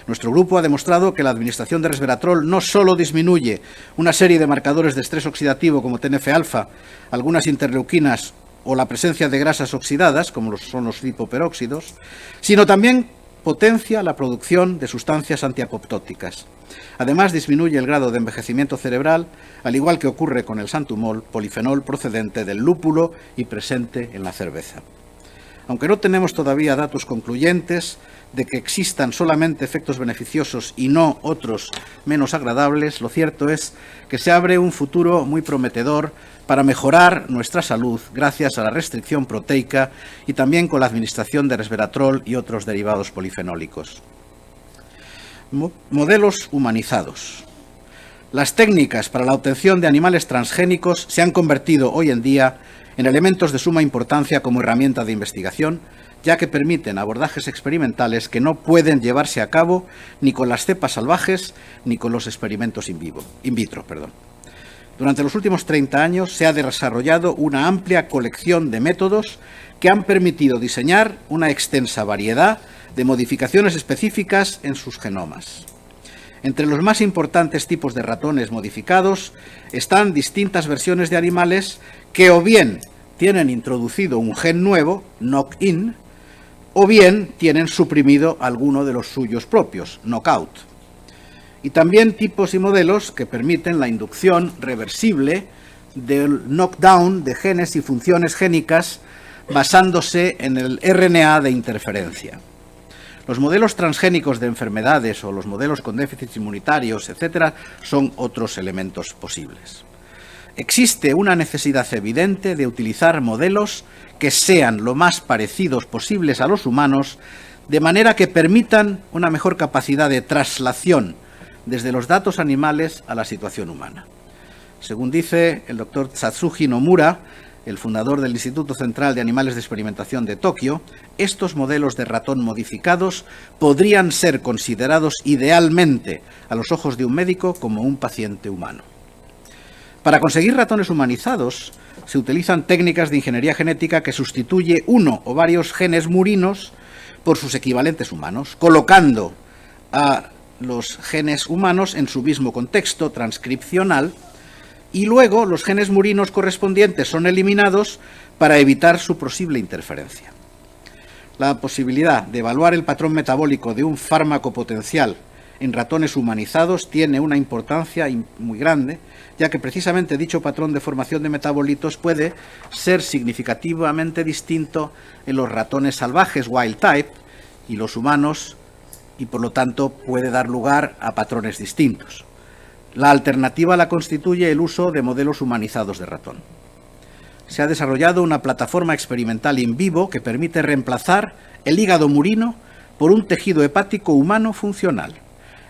Nuestro grupo ha demostrado que la administración de resveratrol no solo disminuye una serie de marcadores de estrés oxidativo como TNF-alfa, algunas interleuquinas o la presencia de grasas oxidadas, como son los lipoperóxidos, sino también potencia la producción de sustancias antiapoptóticas. Además, disminuye el grado de envejecimiento cerebral, al igual que ocurre con el santumol, polifenol procedente del lúpulo y presente en la cerveza. Aunque no tenemos todavía datos concluyentes de que existan solamente efectos beneficiosos y no otros menos agradables, lo cierto es que se abre un futuro muy prometedor para mejorar nuestra salud gracias a la restricción proteica y también con la administración de resveratrol y otros derivados polifenólicos. Modelos humanizados. Las técnicas para la obtención de animales transgénicos se han convertido hoy en día en elementos de suma importancia como herramienta de investigación, ya que permiten abordajes experimentales que no pueden llevarse a cabo ni con las cepas salvajes ni con los experimentos in vitro. Durante los últimos 30 años se ha desarrollado una amplia colección de métodos que han permitido diseñar una extensa variedad de modificaciones específicas en sus genomas. Entre los más importantes tipos de ratones modificados están distintas versiones de animales que o bien tienen introducido un gen nuevo, knock-in, o bien tienen suprimido alguno de los suyos propios, knockout. Y también tipos y modelos que permiten la inducción reversible del knockdown de genes y funciones génicas basándose en el RNA de interferencia. Los modelos transgénicos de enfermedades o los modelos con déficits inmunitarios, etc., son otros elementos posibles. Existe una necesidad evidente de utilizar modelos que sean lo más parecidos posibles a los humanos, de manera que permitan una mejor capacidad de traslación desde los datos animales a la situación humana. Según dice el doctor Tatsuji Nomura, el fundador del Instituto Central de Animales de Experimentación de Tokio, estos modelos de ratón modificados podrían ser considerados idealmente a los ojos de un médico como un paciente humano. Para conseguir ratones humanizados, se utilizan técnicas de ingeniería genética que sustituye uno o varios genes murinos por sus equivalentes humanos, colocando a los genes humanos en su mismo contexto transcripcional, y luego los genes murinos correspondientes son eliminados para evitar su posible interferencia. La posibilidad de evaluar el patrón metabólico de un fármaco potencial en ratones humanizados tiene una importancia muy grande, ya que precisamente dicho patrón de formación de metabolitos puede ser significativamente distinto en los ratones salvajes wild type y los humanos, y por lo tanto puede dar lugar a patrones distintos. La alternativa la constituye el uso de modelos humanizados de ratón. Se ha desarrollado una plataforma experimental in vivo que permite reemplazar el hígado murino por un tejido hepático humano funcional.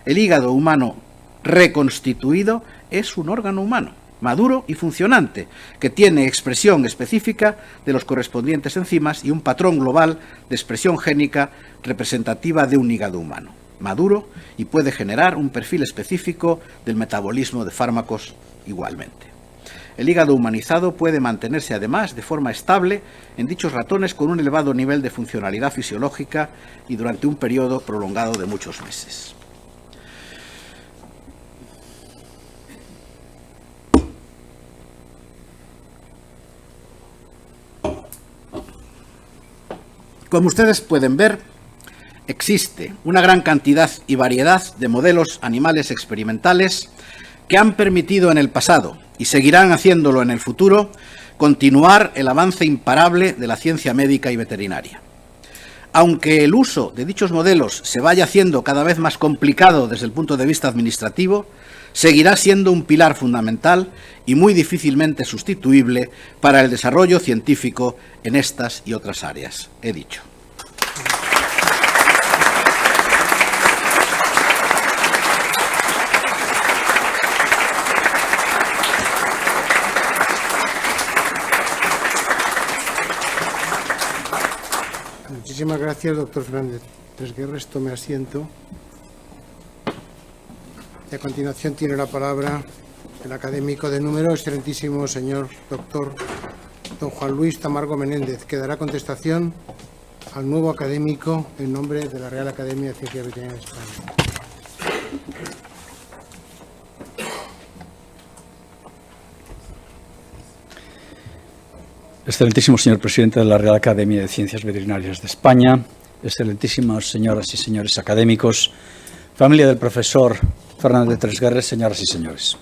El hígado humano reconstituido es un órgano humano, maduro y funcionante, que tiene expresión específica de los correspondientes enzimas y un patrón global de expresión génica representativa de un hígado humano, maduro, y puede generar un perfil específico del metabolismo de fármacos igualmente. El hígado humanizado puede mantenerse además de forma estable en dichos ratones con un elevado nivel de funcionalidad fisiológica y durante un periodo prolongado de muchos meses. Como ustedes pueden ver, existe una gran cantidad y variedad de modelos animales experimentales que han permitido en el pasado, y seguirán haciéndolo en el futuro, continuar el avance imparable de la ciencia médica y veterinaria. Aunque el uso de dichos modelos se vaya haciendo cada vez más complicado desde el punto de vista administrativo, seguirá siendo un pilar fundamental y muy difícilmente sustituible para el desarrollo científico en estas y otras áreas. He dicho. Muchísimas gracias, doctor Fernández Tresguerres. Tome asiento. Y a continuación tiene la palabra el académico de número, excelentísimo señor doctor don Juan Luis Tamargo Menéndez, que dará contestación al nuevo académico en nombre de la Real Academia de Ciencias Veterinarias de España. Excelentísimo señor presidente de la Real Academia de Ciencias Veterinarias de España, excelentísimas señoras y señores académicos, familia del profesor Fernández Tresguerres, señoras y señores.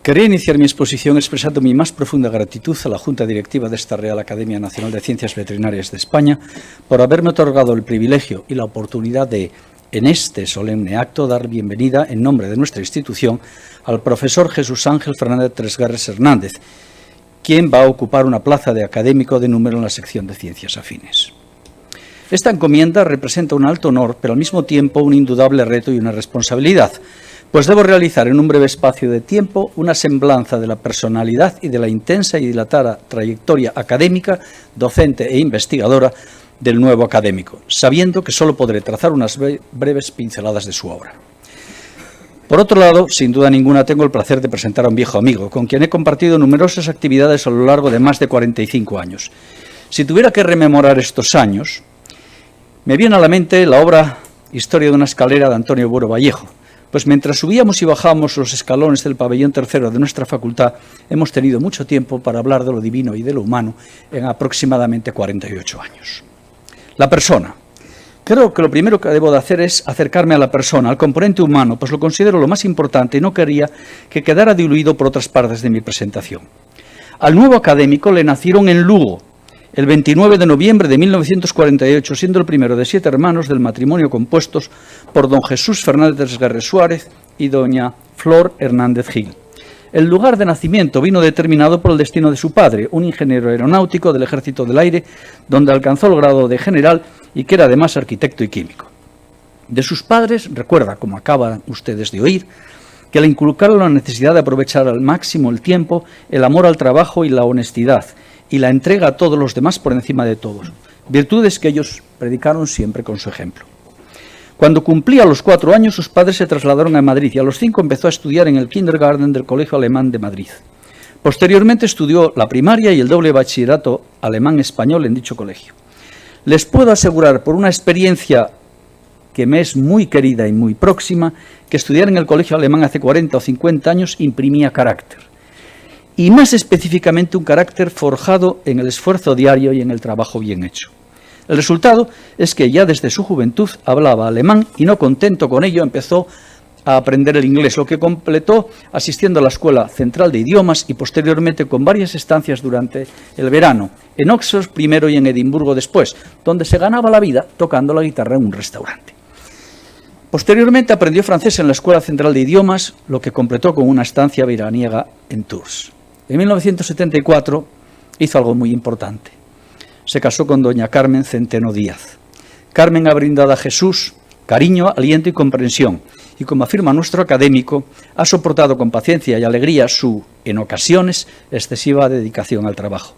Quería iniciar mi exposición expresando mi más profunda gratitud a la Junta Directiva de esta Real Academia Nacional de Ciencias Veterinarias de España por haberme otorgado el privilegio y la oportunidad de, en este solemne acto, dar bienvenida en nombre de nuestra institución al profesor Jesús Ángel Fernández Tresguerres Hernández, quien va a ocupar una plaza de académico de número en la sección de Ciencias Afines. Esta encomienda representa un alto honor, pero al mismo tiempo un indudable reto y una responsabilidad, pues debo realizar en un breve espacio de tiempo una semblanza de la personalidad y de la intensa y dilatada trayectoria académica, docente e investigadora del nuevo académico, sabiendo que solo podré trazar unas breves pinceladas de su obra. Por otro lado, sin duda ninguna, tengo el placer de presentar a un viejo amigo, con quien he compartido numerosas actividades a lo largo de más de 45 años. Si tuviera que rememorar estos años, me viene a la mente la obra Historia de una escalera de Antonio Buero Vallejo, pues mientras subíamos y bajábamos los escalones del pabellón tercero de nuestra facultad, hemos tenido mucho tiempo para hablar de lo divino y de lo humano en aproximadamente 48 años. La persona. Creo que lo primero que debo de hacer es acercarme a la persona, al componente humano, pues lo considero lo más importante y no quería que quedara diluido por otras partes de mi presentación. Al nuevo académico le nacieron en Lugo, el 29 de noviembre de 1948, siendo el primero de 7 hermanos del matrimonio compuestos por don Jesús Fernández Tresguerres Suárez y doña Flor Hernández Gil. El lugar de nacimiento vino determinado por el destino de su padre, un ingeniero aeronáutico del Ejército del Aire, donde alcanzó el grado de general y que era además arquitecto y químico. De sus padres, recuerda, como acaban ustedes de oír, que le inculcaron la necesidad de aprovechar al máximo el tiempo, el amor al trabajo y la honestidad, y la entrega a todos los demás por encima de todos, virtudes que ellos predicaron siempre con su ejemplo. Cuando cumplía los 4 años, sus padres se trasladaron a Madrid y a los 5 empezó a estudiar en el kindergarten del Colegio Alemán de Madrid. Posteriormente estudió la primaria y el doble bachillerato alemán-español en dicho colegio. Les puedo asegurar, por una experiencia que me es muy querida y muy próxima, que estudiar en el colegio alemán hace 40 o 50 años imprimía carácter. Y más específicamente un carácter forjado en el esfuerzo diario y en el trabajo bien hecho. El resultado es que ya desde su juventud hablaba alemán y no contento con ello empezó a aprender el inglés, lo que completó asistiendo a la Escuela Central de Idiomas y posteriormente con varias estancias durante el verano, en Oxford primero y en Edimburgo después, donde se ganaba la vida tocando la guitarra en un restaurante. Posteriormente aprendió francés en la Escuela Central de Idiomas, lo que completó con una estancia veraniega en Tours. En 1974 hizo algo muy importante. Se casó con doña Carmen Centeno Díaz. Carmen ha brindado a Jesús cariño, aliento y comprensión, y como afirma nuestro académico, ha soportado con paciencia y alegría su, en ocasiones, excesiva dedicación al trabajo.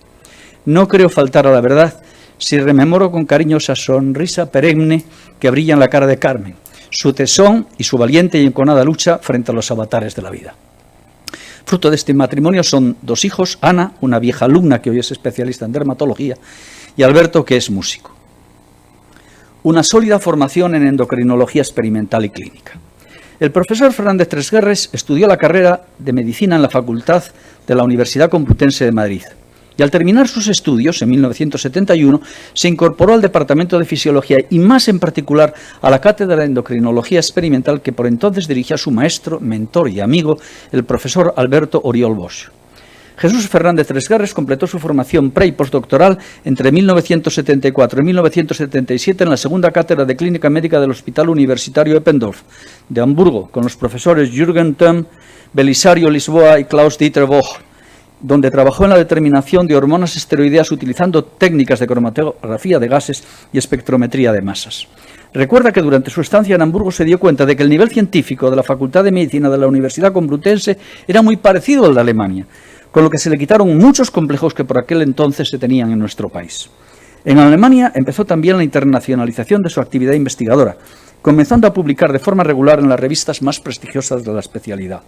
No creo faltar a la verdad si rememoro con cariño esa sonrisa perenne que brilla en la cara de Carmen, su tesón y su valiente y enconada lucha frente a los avatares de la vida. Fruto de este matrimonio son 2 hijos, Ana, una vieja alumna que hoy es especialista en dermatología, y Alberto, que es músico. Una sólida formación en endocrinología experimental y clínica. El profesor Fernández Tresguerres estudió la carrera de Medicina en la Facultad de la Universidad Complutense de Madrid y al terminar sus estudios, en 1971, se incorporó al Departamento de Fisiología y más en particular a la Cátedra de Endocrinología Experimental que por entonces dirigía su maestro, mentor y amigo, el profesor Alberto Oriol Bosch. Jesús Fernández Tresguerres completó su formación pre- y postdoctoral entre 1974 y 1977 en la segunda cátedra de Clínica Médica del Hospital Universitario Eppendorf de Hamburgo, con los profesores Jürgen Thöm, Belisario Lisboa y Klaus-Dieter Vogt, donde trabajó en la determinación de hormonas esteroideas utilizando técnicas de cromatografía de gases y espectrometría de masas. Recuerda que durante su estancia en Hamburgo se dio cuenta de que el nivel científico de la Facultad de Medicina de la Universidad Complutense era muy parecido al de Alemania, con lo que se le quitaron muchos complejos que por aquel entonces se tenían en nuestro país. En Alemania empezó también la internacionalización de su actividad investigadora, comenzando a publicar de forma regular en las revistas más prestigiosas de la especialidad.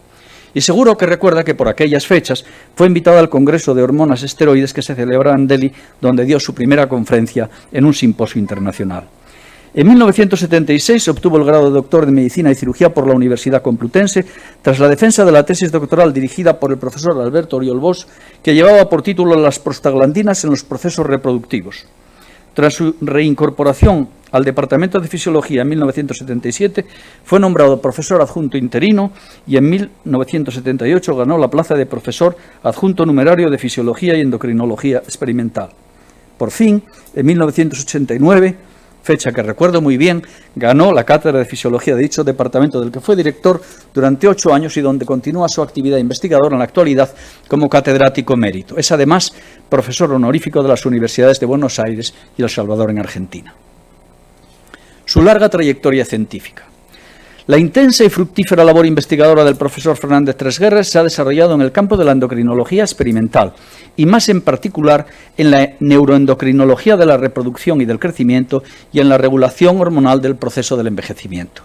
Y seguro que recuerda que por aquellas fechas fue invitado al Congreso de Hormonas Esteroides que se celebra en Delhi, donde dio su primera conferencia en un simposio internacional. En 1976 obtuvo el grado de doctor de Medicina y Cirugía por la Universidad Complutense, tras la defensa de la tesis doctoral dirigida por el profesor Alberto Oriol Bosch, que llevaba por título Las prostaglandinas en los procesos reproductivos. Tras su reincorporación al Departamento de Fisiología en 1977, fue nombrado profesor adjunto interino y en 1978 ganó la plaza de profesor adjunto numerario de Fisiología y Endocrinología Experimental. Por fin, en 1989, fecha que recuerdo muy bien, ganó la cátedra de Fisiología de dicho departamento del que fue director durante 8 años y donde continúa su actividad investigadora en la actualidad como catedrático emérito. Es además profesor honorífico de las universidades de Buenos Aires y El Salvador en Argentina. Su larga trayectoria científica. La intensa y fructífera labor investigadora del profesor Fernández Tresguerres se ha desarrollado en el campo de la endocrinología experimental y más en particular en la neuroendocrinología de la reproducción y del crecimiento y en la regulación hormonal del proceso del envejecimiento.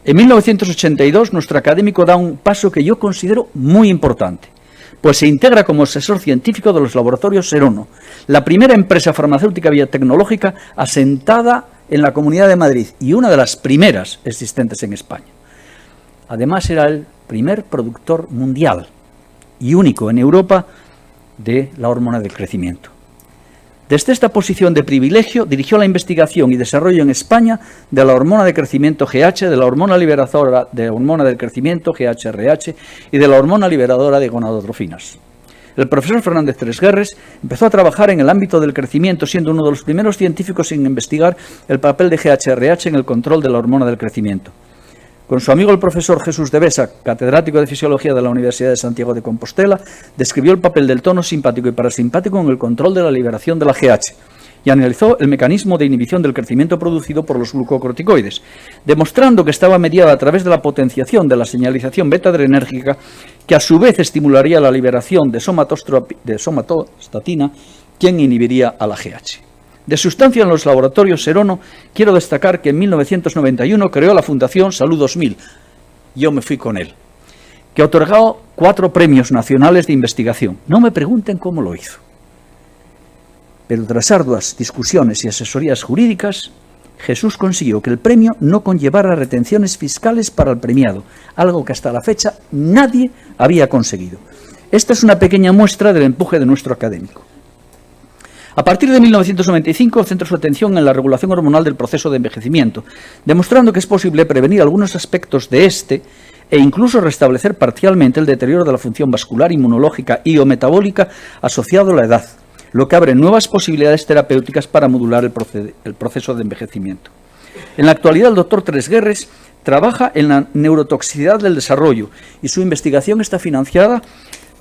En 1982 nuestro académico da un paso que yo considero muy importante, pues se integra como asesor científico de los laboratorios Serono, la primera empresa farmacéutica biotecnológica asentada en la Comunidad de Madrid y una de las primeras existentes en España. Además era el primer productor mundial y único en Europa de la hormona del crecimiento. Desde esta posición de privilegio dirigió la investigación y desarrollo en España de la hormona de crecimiento GH, de la hormona liberadora de hormona del crecimiento GHRH y de la hormona liberadora de gonadotrofinas. El profesor Fernández Tresguerres empezó a trabajar en el ámbito del crecimiento, siendo uno de los primeros científicos en investigar el papel de GHRH en el control de la hormona del crecimiento. Con su amigo el profesor Jesús de Besa, catedrático de Fisiología de la Universidad de Santiago de Compostela, describió el papel del tono simpático y parasimpático en el control de la liberación de la GH y analizó el mecanismo de inhibición del crecimiento producido por los glucocorticoides, demostrando que estaba mediada a través de la potenciación de la señalización beta-adrenérgica, que a su vez estimularía la liberación de somatostatina, quien inhibiría a la GH. De su estancia en los laboratorios Serono, quiero destacar que en 1991 creó la Fundación Salud 2000, yo me fui con él, que otorgó 4 premios nacionales de investigación. No me pregunten cómo lo hizo. Pero tras arduas discusiones y asesorías jurídicas, Jesús consiguió que el premio no conllevara retenciones fiscales para el premiado, algo que hasta la fecha nadie había conseguido. Esta es una pequeña muestra del empuje de nuestro académico. A partir de 1995 centra su atención en la regulación hormonal del proceso de envejecimiento, demostrando que es posible prevenir algunos aspectos de este e incluso restablecer parcialmente el deterioro de la función vascular, inmunológica y o metabólica asociado a la edad, lo que abre nuevas posibilidades terapéuticas para modular el proceso de envejecimiento. En la actualidad, el doctor Tresguerres trabaja en la neurotoxicidad del desarrollo y su investigación está financiada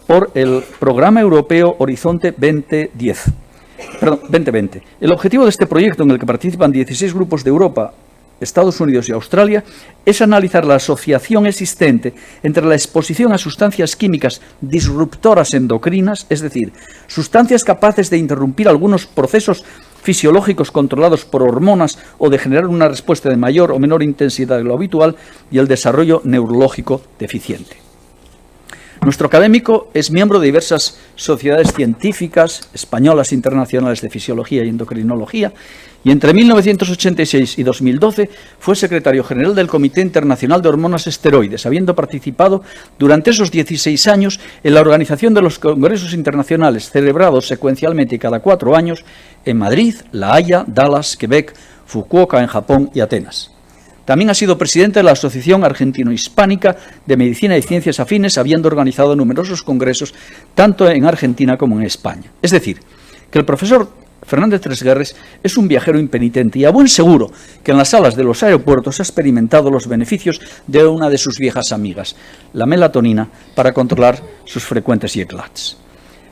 por el Programa Europeo Horizonte 2020. El objetivo de este proyecto, en el que participan 16 grupos de Europa, Estados Unidos y Australia, es analizar la asociación existente entre la exposición a sustancias químicas disruptoras endocrinas, es decir, sustancias capaces de interrumpir algunos procesos fisiológicos controlados por hormonas o de generar una respuesta de mayor o menor intensidad de lo habitual, y el desarrollo neurológico deficiente. Nuestro académico es miembro de diversas sociedades científicas españolas e internacionales de fisiología y endocrinología, y entre 1986 y 2012 fue secretario general del Comité Internacional de Hormonas Esteroides, habiendo participado durante esos 16 años en la organización de los congresos internacionales celebrados secuencialmente cada 4 años en Madrid, La Haya, Dallas, Quebec, Fukuoka en Japón y Atenas. También ha sido presidente de la Asociación Argentino-Hispánica de Medicina y Ciencias Afines, habiendo organizado numerosos congresos tanto en Argentina como en España. Es decir, que el profesor Fernández Tresguerres es un viajero impenitente y a buen seguro que en las salas de los aeropuertos ha experimentado los beneficios de una de sus viejas amigas, la melatonina, para controlar sus frecuentes jet lags.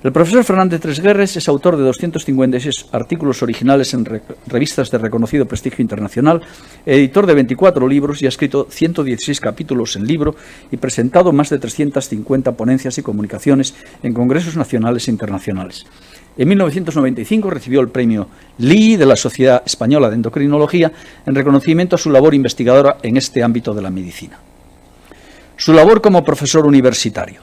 El profesor Fernández Tresguerres es autor de 256 artículos originales en revistas de reconocido prestigio internacional, editor de 24 libros y ha escrito 116 capítulos en libro y presentado más de 350 ponencias y comunicaciones en congresos nacionales e internacionales. En 1995 recibió el premio Lee de la Sociedad Española de Endocrinología en reconocimiento a su labor investigadora en este ámbito de la medicina. Su labor como profesor universitario.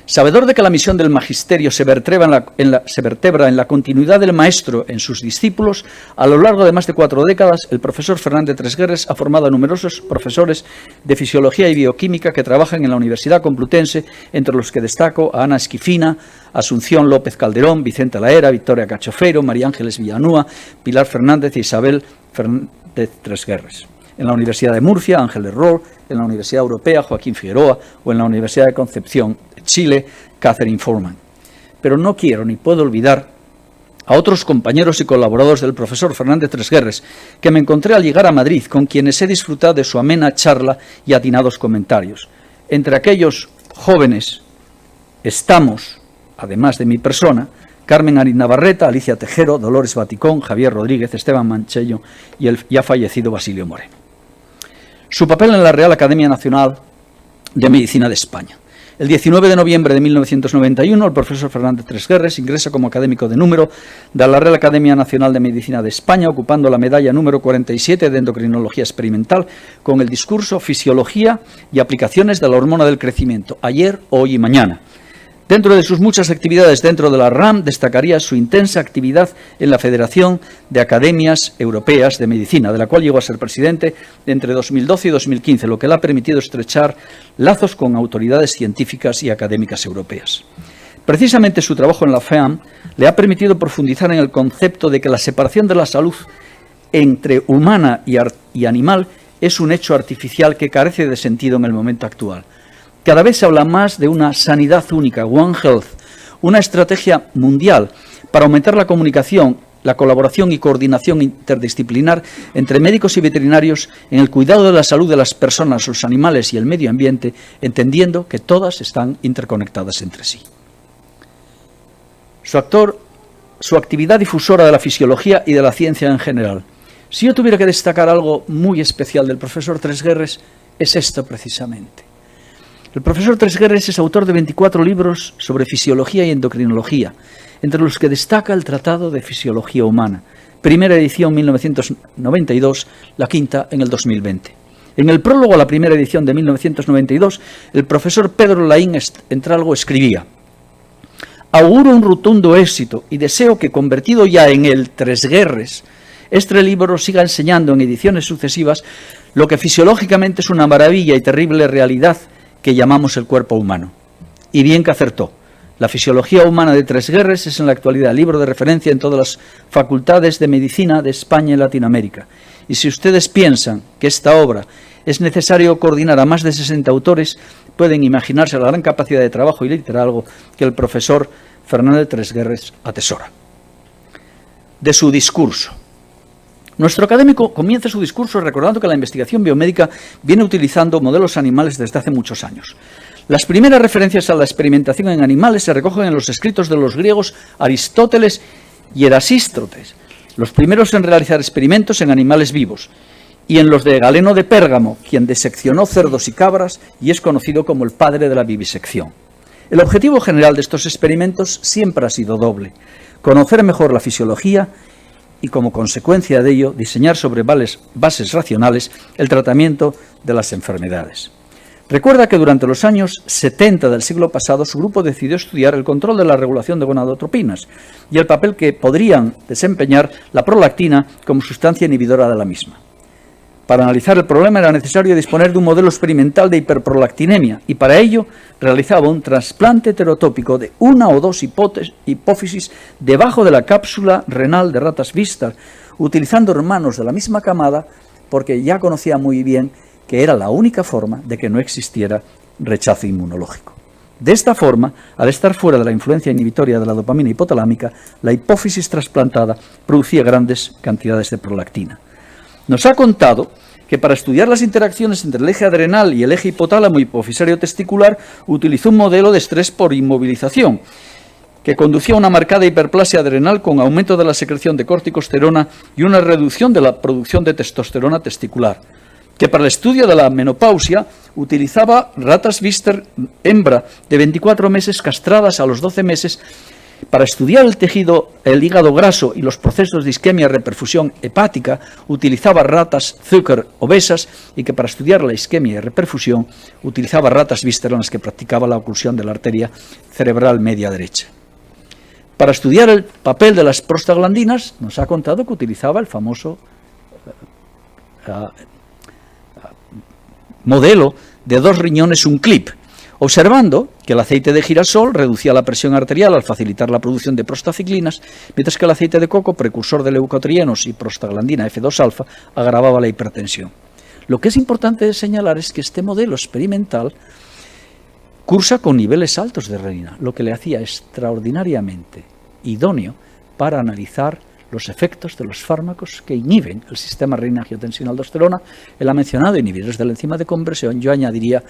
Sabedor de que la misión del magisterio se vertebra en la continuidad del maestro en sus discípulos, a lo largo de más de 4 décadas, el profesor Fernández Tresguerres ha formado a numerosos profesores de fisiología y bioquímica que trabajan en la Universidad Complutense, entre los que destaco a Ana Esquifina, Asunción López Calderón, Vicente Laera, Victoria Cachofeiro, María Ángeles Villanúa, Pilar Fernández y Isabel Fernández Tresguerres. En la Universidad de Murcia, Ángel Error, en la Universidad Europea, Joaquín Figueroa, o en la Universidad de Concepción, Chile, Catherine Foreman. Pero no quiero ni puedo olvidar a otros compañeros y colaboradores del profesor Fernández Tresguerres que me encontré al llegar a Madrid, con quienes he disfrutado de su amena charla y atinados comentarios. Entre aquellos jóvenes estamos, además de mi persona, Carmen Arín Navarrete, Alicia Tejero, Dolores Baticón, Javier Rodríguez, Esteban Manchello y el ya fallecido Basilio Moreno. Su papel en la Real Academia Nacional de Medicina de España. El 19 de noviembre de 1991, el profesor Fernández Tresguerres ingresa como académico de número de la Real Academia Nacional de Medicina de España, ocupando la medalla número 47 de Endocrinología Experimental, con el discurso Fisiología y aplicaciones de la hormona del crecimiento, ayer, hoy y mañana. Dentro de sus muchas actividades dentro de la RAM, destacaría su intensa actividad en la Federación de Academias Europeas de Medicina, de la cual llegó a ser presidente entre 2012 y 2015, lo que le ha permitido estrechar lazos con autoridades científicas y académicas europeas. Precisamente su trabajo en la FEAM le ha permitido profundizar en el concepto de que la separación de la salud entre humana y animal es un hecho artificial que carece de sentido en el momento actual. Cada vez se habla más de una sanidad única, One Health, una estrategia mundial para aumentar la comunicación, la colaboración y coordinación interdisciplinar entre médicos y veterinarios en el cuidado de la salud de las personas, los animales y el medio ambiente, entendiendo que todas están interconectadas entre sí. Su actividad difusora de la fisiología y de la ciencia en general. Si yo tuviera que destacar algo muy especial del profesor Tresguerres, es esto precisamente. El profesor Tresguerres es autor de 24 libros sobre fisiología y endocrinología, entre los que destaca el Tratado de Fisiología Humana, primera edición 1992, la quinta en el 2020. En el prólogo a la primera edición de 1992, el profesor Pedro Laín Entralgo escribía: «Auguro un rotundo éxito y deseo que, convertido ya en el Tresguerres, este libro siga enseñando en ediciones sucesivas lo que fisiológicamente es una maravilla y terrible realidad que llamamos el cuerpo humano». Y bien que acertó. La fisiología humana de Tresguerres es en la actualidad libro de referencia en todas las facultades de medicina de España y Latinoamérica. Y si ustedes piensan que esta obra es necesario coordinar a más de 60 autores, pueden imaginarse la gran capacidad de trabajo y liderazgo que el profesor Fernández Tresguerres atesora. De su discurso. Nuestro académico comienza su discurso recordando que la investigación biomédica viene utilizando modelos animales desde hace muchos años. Las primeras referencias a la experimentación en animales se recogen en los escritos de los griegos Aristóteles y Erasístrotes, los primeros en realizar experimentos en animales vivos, y en los de Galeno de Pérgamo, quien diseccionó cerdos y cabras y es conocido como el padre de la vivisección. El objetivo general de estos experimentos siempre ha sido doble: conocer mejor la fisiología y, como consecuencia de ello, diseñar sobre bases racionales el tratamiento de las enfermedades. Recuerda que durante los años 70 del siglo pasado su grupo decidió estudiar el control de la regulación de gonadotropinas y el papel que podrían desempeñar la prolactina como sustancia inhibidora de la misma. Para analizar el problema era necesario disponer de un modelo experimental de hiperprolactinemia y para ello realizaba un trasplante heterotópico de una o dos hipófisis debajo de la cápsula renal de ratas Wistar, utilizando hermanos de la misma camada, porque ya conocía muy bien que era la única forma de que no existiera rechazo inmunológico. De esta forma, al estar fuera de la influencia inhibitoria de la dopamina hipotalámica, la hipófisis trasplantada producía grandes cantidades de prolactina. Nos ha contado que para estudiar las interacciones entre el eje adrenal y el eje hipotálamo hipofisario testicular utilizó un modelo de estrés por inmovilización, que conducía a una marcada hiperplasia adrenal con aumento de la secreción de corticosterona y una reducción de la producción de testosterona testicular, que para el estudio de la menopausia utilizaba ratas Wistar hembra de 24 meses castradas a los 12 meses. Para estudiar el tejido, el hígado graso y los procesos de isquemia y reperfusión hepática utilizaba ratas Zucker obesas, y que para estudiar la isquemia y reperfusión utilizaba ratas Wistar en las que practicaba la oclusión de la arteria cerebral media derecha. Para estudiar el papel de las prostaglandinas nos ha contado que utilizaba el famoso modelo de 2 riñones un clip, observando que el aceite de girasol reducía la presión arterial al facilitar la producción de prostaciclinas, mientras que el aceite de coco, precursor de leucotrienos y prostaglandina F2-alfa, agravaba la hipertensión. Lo que es importante señalar es que este modelo experimental cursa con niveles altos de renina, lo que le hacía extraordinariamente idóneo para analizar los efectos de los fármacos que inhiben el sistema renina-angiotensina-aldosterona. Él ha mencionado inhibidores de la enzima de conversión, yo añadiría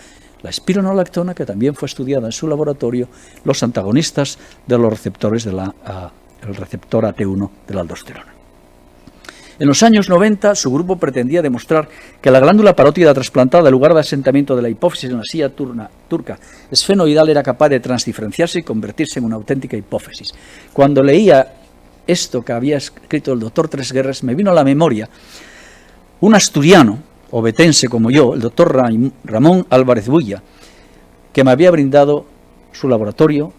la espironolactona, que también fue estudiada en su laboratorio, los antagonistas de los receptores del receptor AT1 de la aldosterona. En los años 90, su grupo pretendía demostrar que la glándula parótida trasplantada, en lugar de asentamiento de la hipófisis en la silla turca esfenoidal, era capaz de transdiferenciarse y convertirse en una auténtica hipófisis. Cuando leía esto que había escrito el doctor Tresguerres, me vino a la memoria un asturiano, obetense como yo, el doctor Ramón Álvarez Bulla, que me había brindado su laboratorio,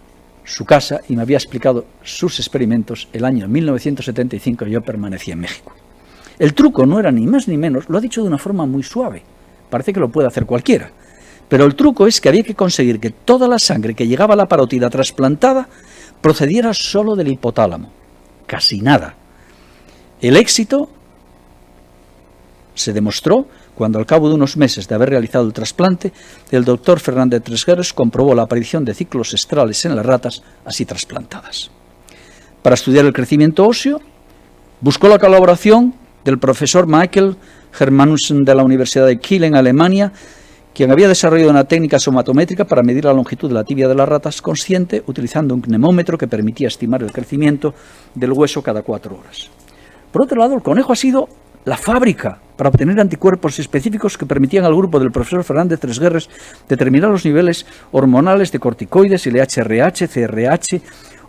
su casa, y me había explicado sus experimentos el año 1975, y yo permanecía en México. El truco no era ni más ni menos, lo ha dicho de una forma muy suave, parece que lo puede hacer cualquiera, pero el truco es que había que conseguir que toda la sangre que llegaba a la parótida trasplantada procediera solo del hipotálamo, casi nada. El éxito se demostró cuando, al cabo de unos meses de haber realizado el trasplante, el doctor Fernández Tresguerres comprobó la aparición de ciclos estrales en las ratas así trasplantadas. Para estudiar el crecimiento óseo, buscó la colaboración del profesor Michael Hermansen de la Universidad de Kiel en Alemania, quien había desarrollado una técnica somatométrica para medir la longitud de la tibia de las ratas consciente, utilizando un pneumómetro que permitía estimar el crecimiento del hueso cada 4 horas. Por otro lado, el conejo ha sido la fábrica para obtener anticuerpos específicos que permitían al grupo del profesor Fernández Tresguerres determinar los niveles hormonales de corticoides, LHRH, CRH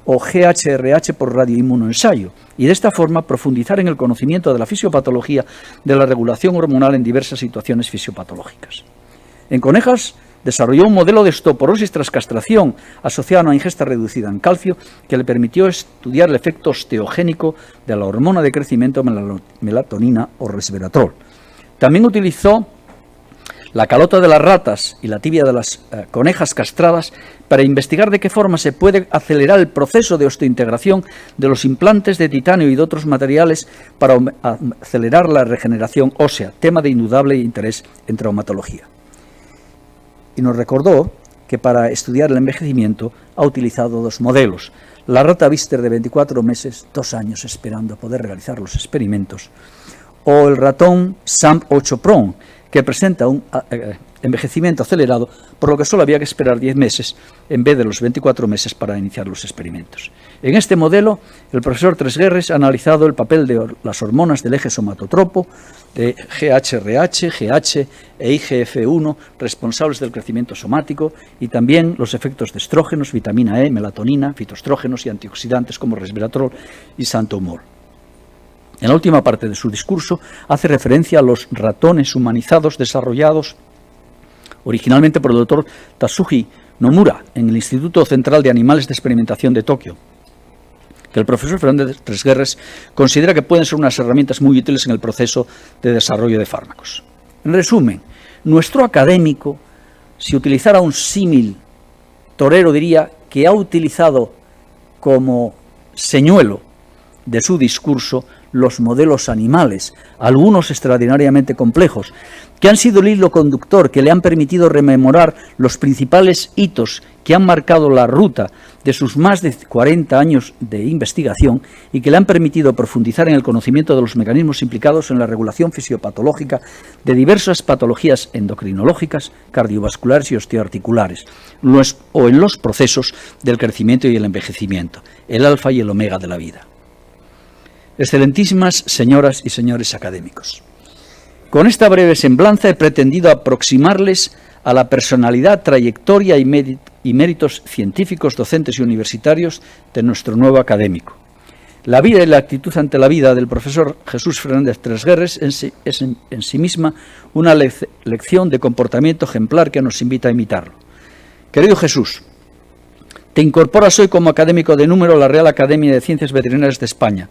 o GHRH por radioinmunoensayo, y de esta forma profundizar en el conocimiento de la fisiopatología de la regulación hormonal en diversas situaciones fisiopatológicas. En conejas desarrolló un modelo de osteoporosis tras castración asociada a una ingesta reducida en calcio que le permitió estudiar el efecto osteogénico de la hormona de crecimiento melatonina o resveratrol. También utilizó la calota de las ratas y la tibia de las conejas castradas para investigar de qué forma se puede acelerar el proceso de osteointegración de los implantes de titanio y de otros materiales para acelerar la regeneración ósea, tema de indudable interés en traumatología. Y nos recordó que para estudiar el envejecimiento ha utilizado 2 modelos. La rata Wistar de 24 meses, 2 años esperando a poder realizar los experimentos, o el ratón SAMP8 Prong, que presenta un envejecimiento acelerado, por lo que solo había que esperar 10 meses en vez de los 24 meses para iniciar los experimentos. En este modelo, el profesor Tresguerres ha analizado el papel de las hormonas del eje somatotropo, de GHRH, GH e IGF-1, responsables del crecimiento somático, y también los efectos de estrógenos, vitamina E, melatonina, fitoestrógenos y antioxidantes como resveratrol y santoumol. En la última parte de su discurso hace referencia a los ratones humanizados desarrollados originalmente por el doctor Tatsuji Nomura en el Instituto Central de Animales de Experimentación de Tokio, que el profesor Fernández Tresguerres considera que pueden ser unas herramientas muy útiles en el proceso de desarrollo de fármacos. En resumen, nuestro académico, si utilizara un símil torero, diría que ha utilizado como señuelo de su discurso los modelos animales, algunos extraordinariamente complejos, que han sido el hilo conductor que le han permitido rememorar los principales hitos que han marcado la ruta de sus más de 40 años de investigación y que le han permitido profundizar en el conocimiento de los mecanismos implicados en la regulación fisiopatológica de diversas patologías endocrinológicas, cardiovasculares y osteoarticulares, o en los procesos del crecimiento y el envejecimiento, el alfa y el omega de la vida. Excelentísimas señoras y señores académicos, con esta breve semblanza he pretendido aproximarles a la personalidad, trayectoria y méritos científicos, docentes y universitarios de nuestro nuevo académico. La vida y la actitud ante la vida del profesor Jesús Fernández Tresguerres es en sí misma una lección de comportamiento ejemplar que nos invita a imitarlo. Querido Jesús, te incorporas hoy como académico de número a la Real Academia de Ciencias Veterinarias de España.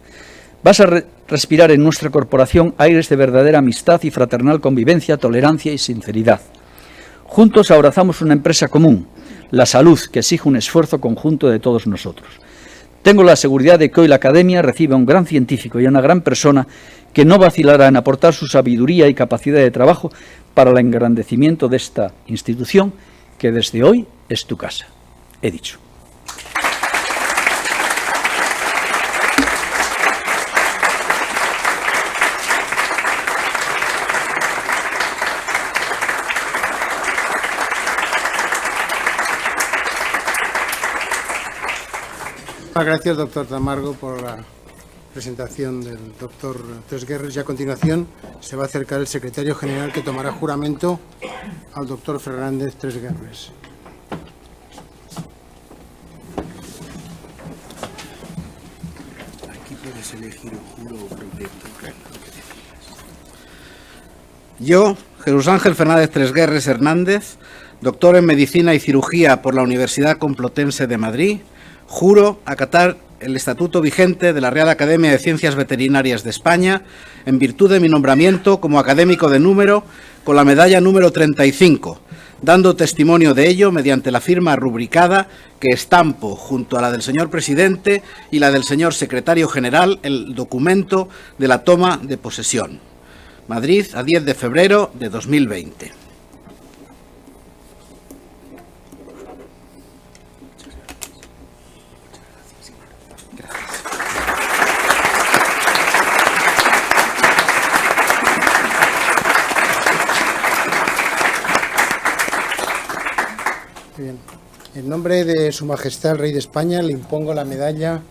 Vas a respirar en nuestra corporación aires de verdadera amistad y fraternal convivencia, tolerancia y sinceridad. Juntos abrazamos una empresa común, la salud, que exige un esfuerzo conjunto de todos nosotros. Tengo la seguridad de que hoy la Academia recibe a un gran científico y a una gran persona que no vacilará en aportar su sabiduría y capacidad de trabajo para el engrandecimiento de esta institución, que desde hoy es tu casa. He dicho. Gracias, doctor Tamargo, por la presentación del doctor Tresguerres. Y a continuación se va a acercar el secretario general, que tomará juramento al doctor Fernández Tresguerres. Aquí puedes elegir un juro o protecto. Yo, Jesús Ángel Fernández Tresguerres Hernández, doctor en Medicina y Cirugía por la Universidad Complutense de Madrid, juro acatar el estatuto vigente de la Real Academia de Ciencias Veterinarias de España en virtud de mi nombramiento como académico de número con la medalla número 35, dando testimonio de ello mediante la firma rubricada que estampo junto a la del señor presidente y la del señor secretario general el documento de la toma de posesión. Madrid, a 10 de febrero de 2020. Bien. En nombre de Su Majestad el Rey de España le impongo la medalla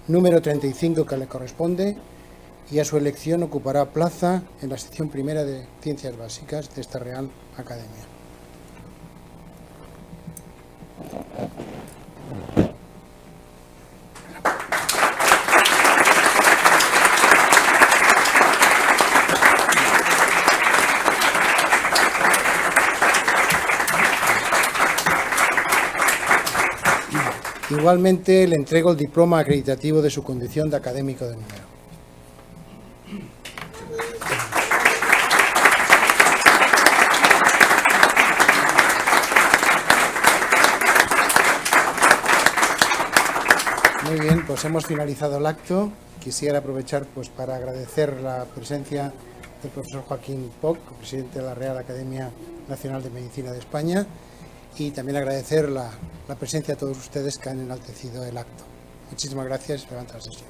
número 35 que le corresponde, y a su elección ocupará plaza en la sección primera de Ciencias Básicas de esta Real Academia. Igualmente le entrego el diploma acreditativo de su condición de académico de número. Muy bien, pues hemos finalizado el acto. Quisiera aprovechar para agradecer la presencia del profesor Joaquín Poch, presidente de la Real Academia Nacional de Medicina de España, y también agradecer la presencia de todos ustedes que han enaltecido el acto. Muchísimas gracias. Levanta la sesión.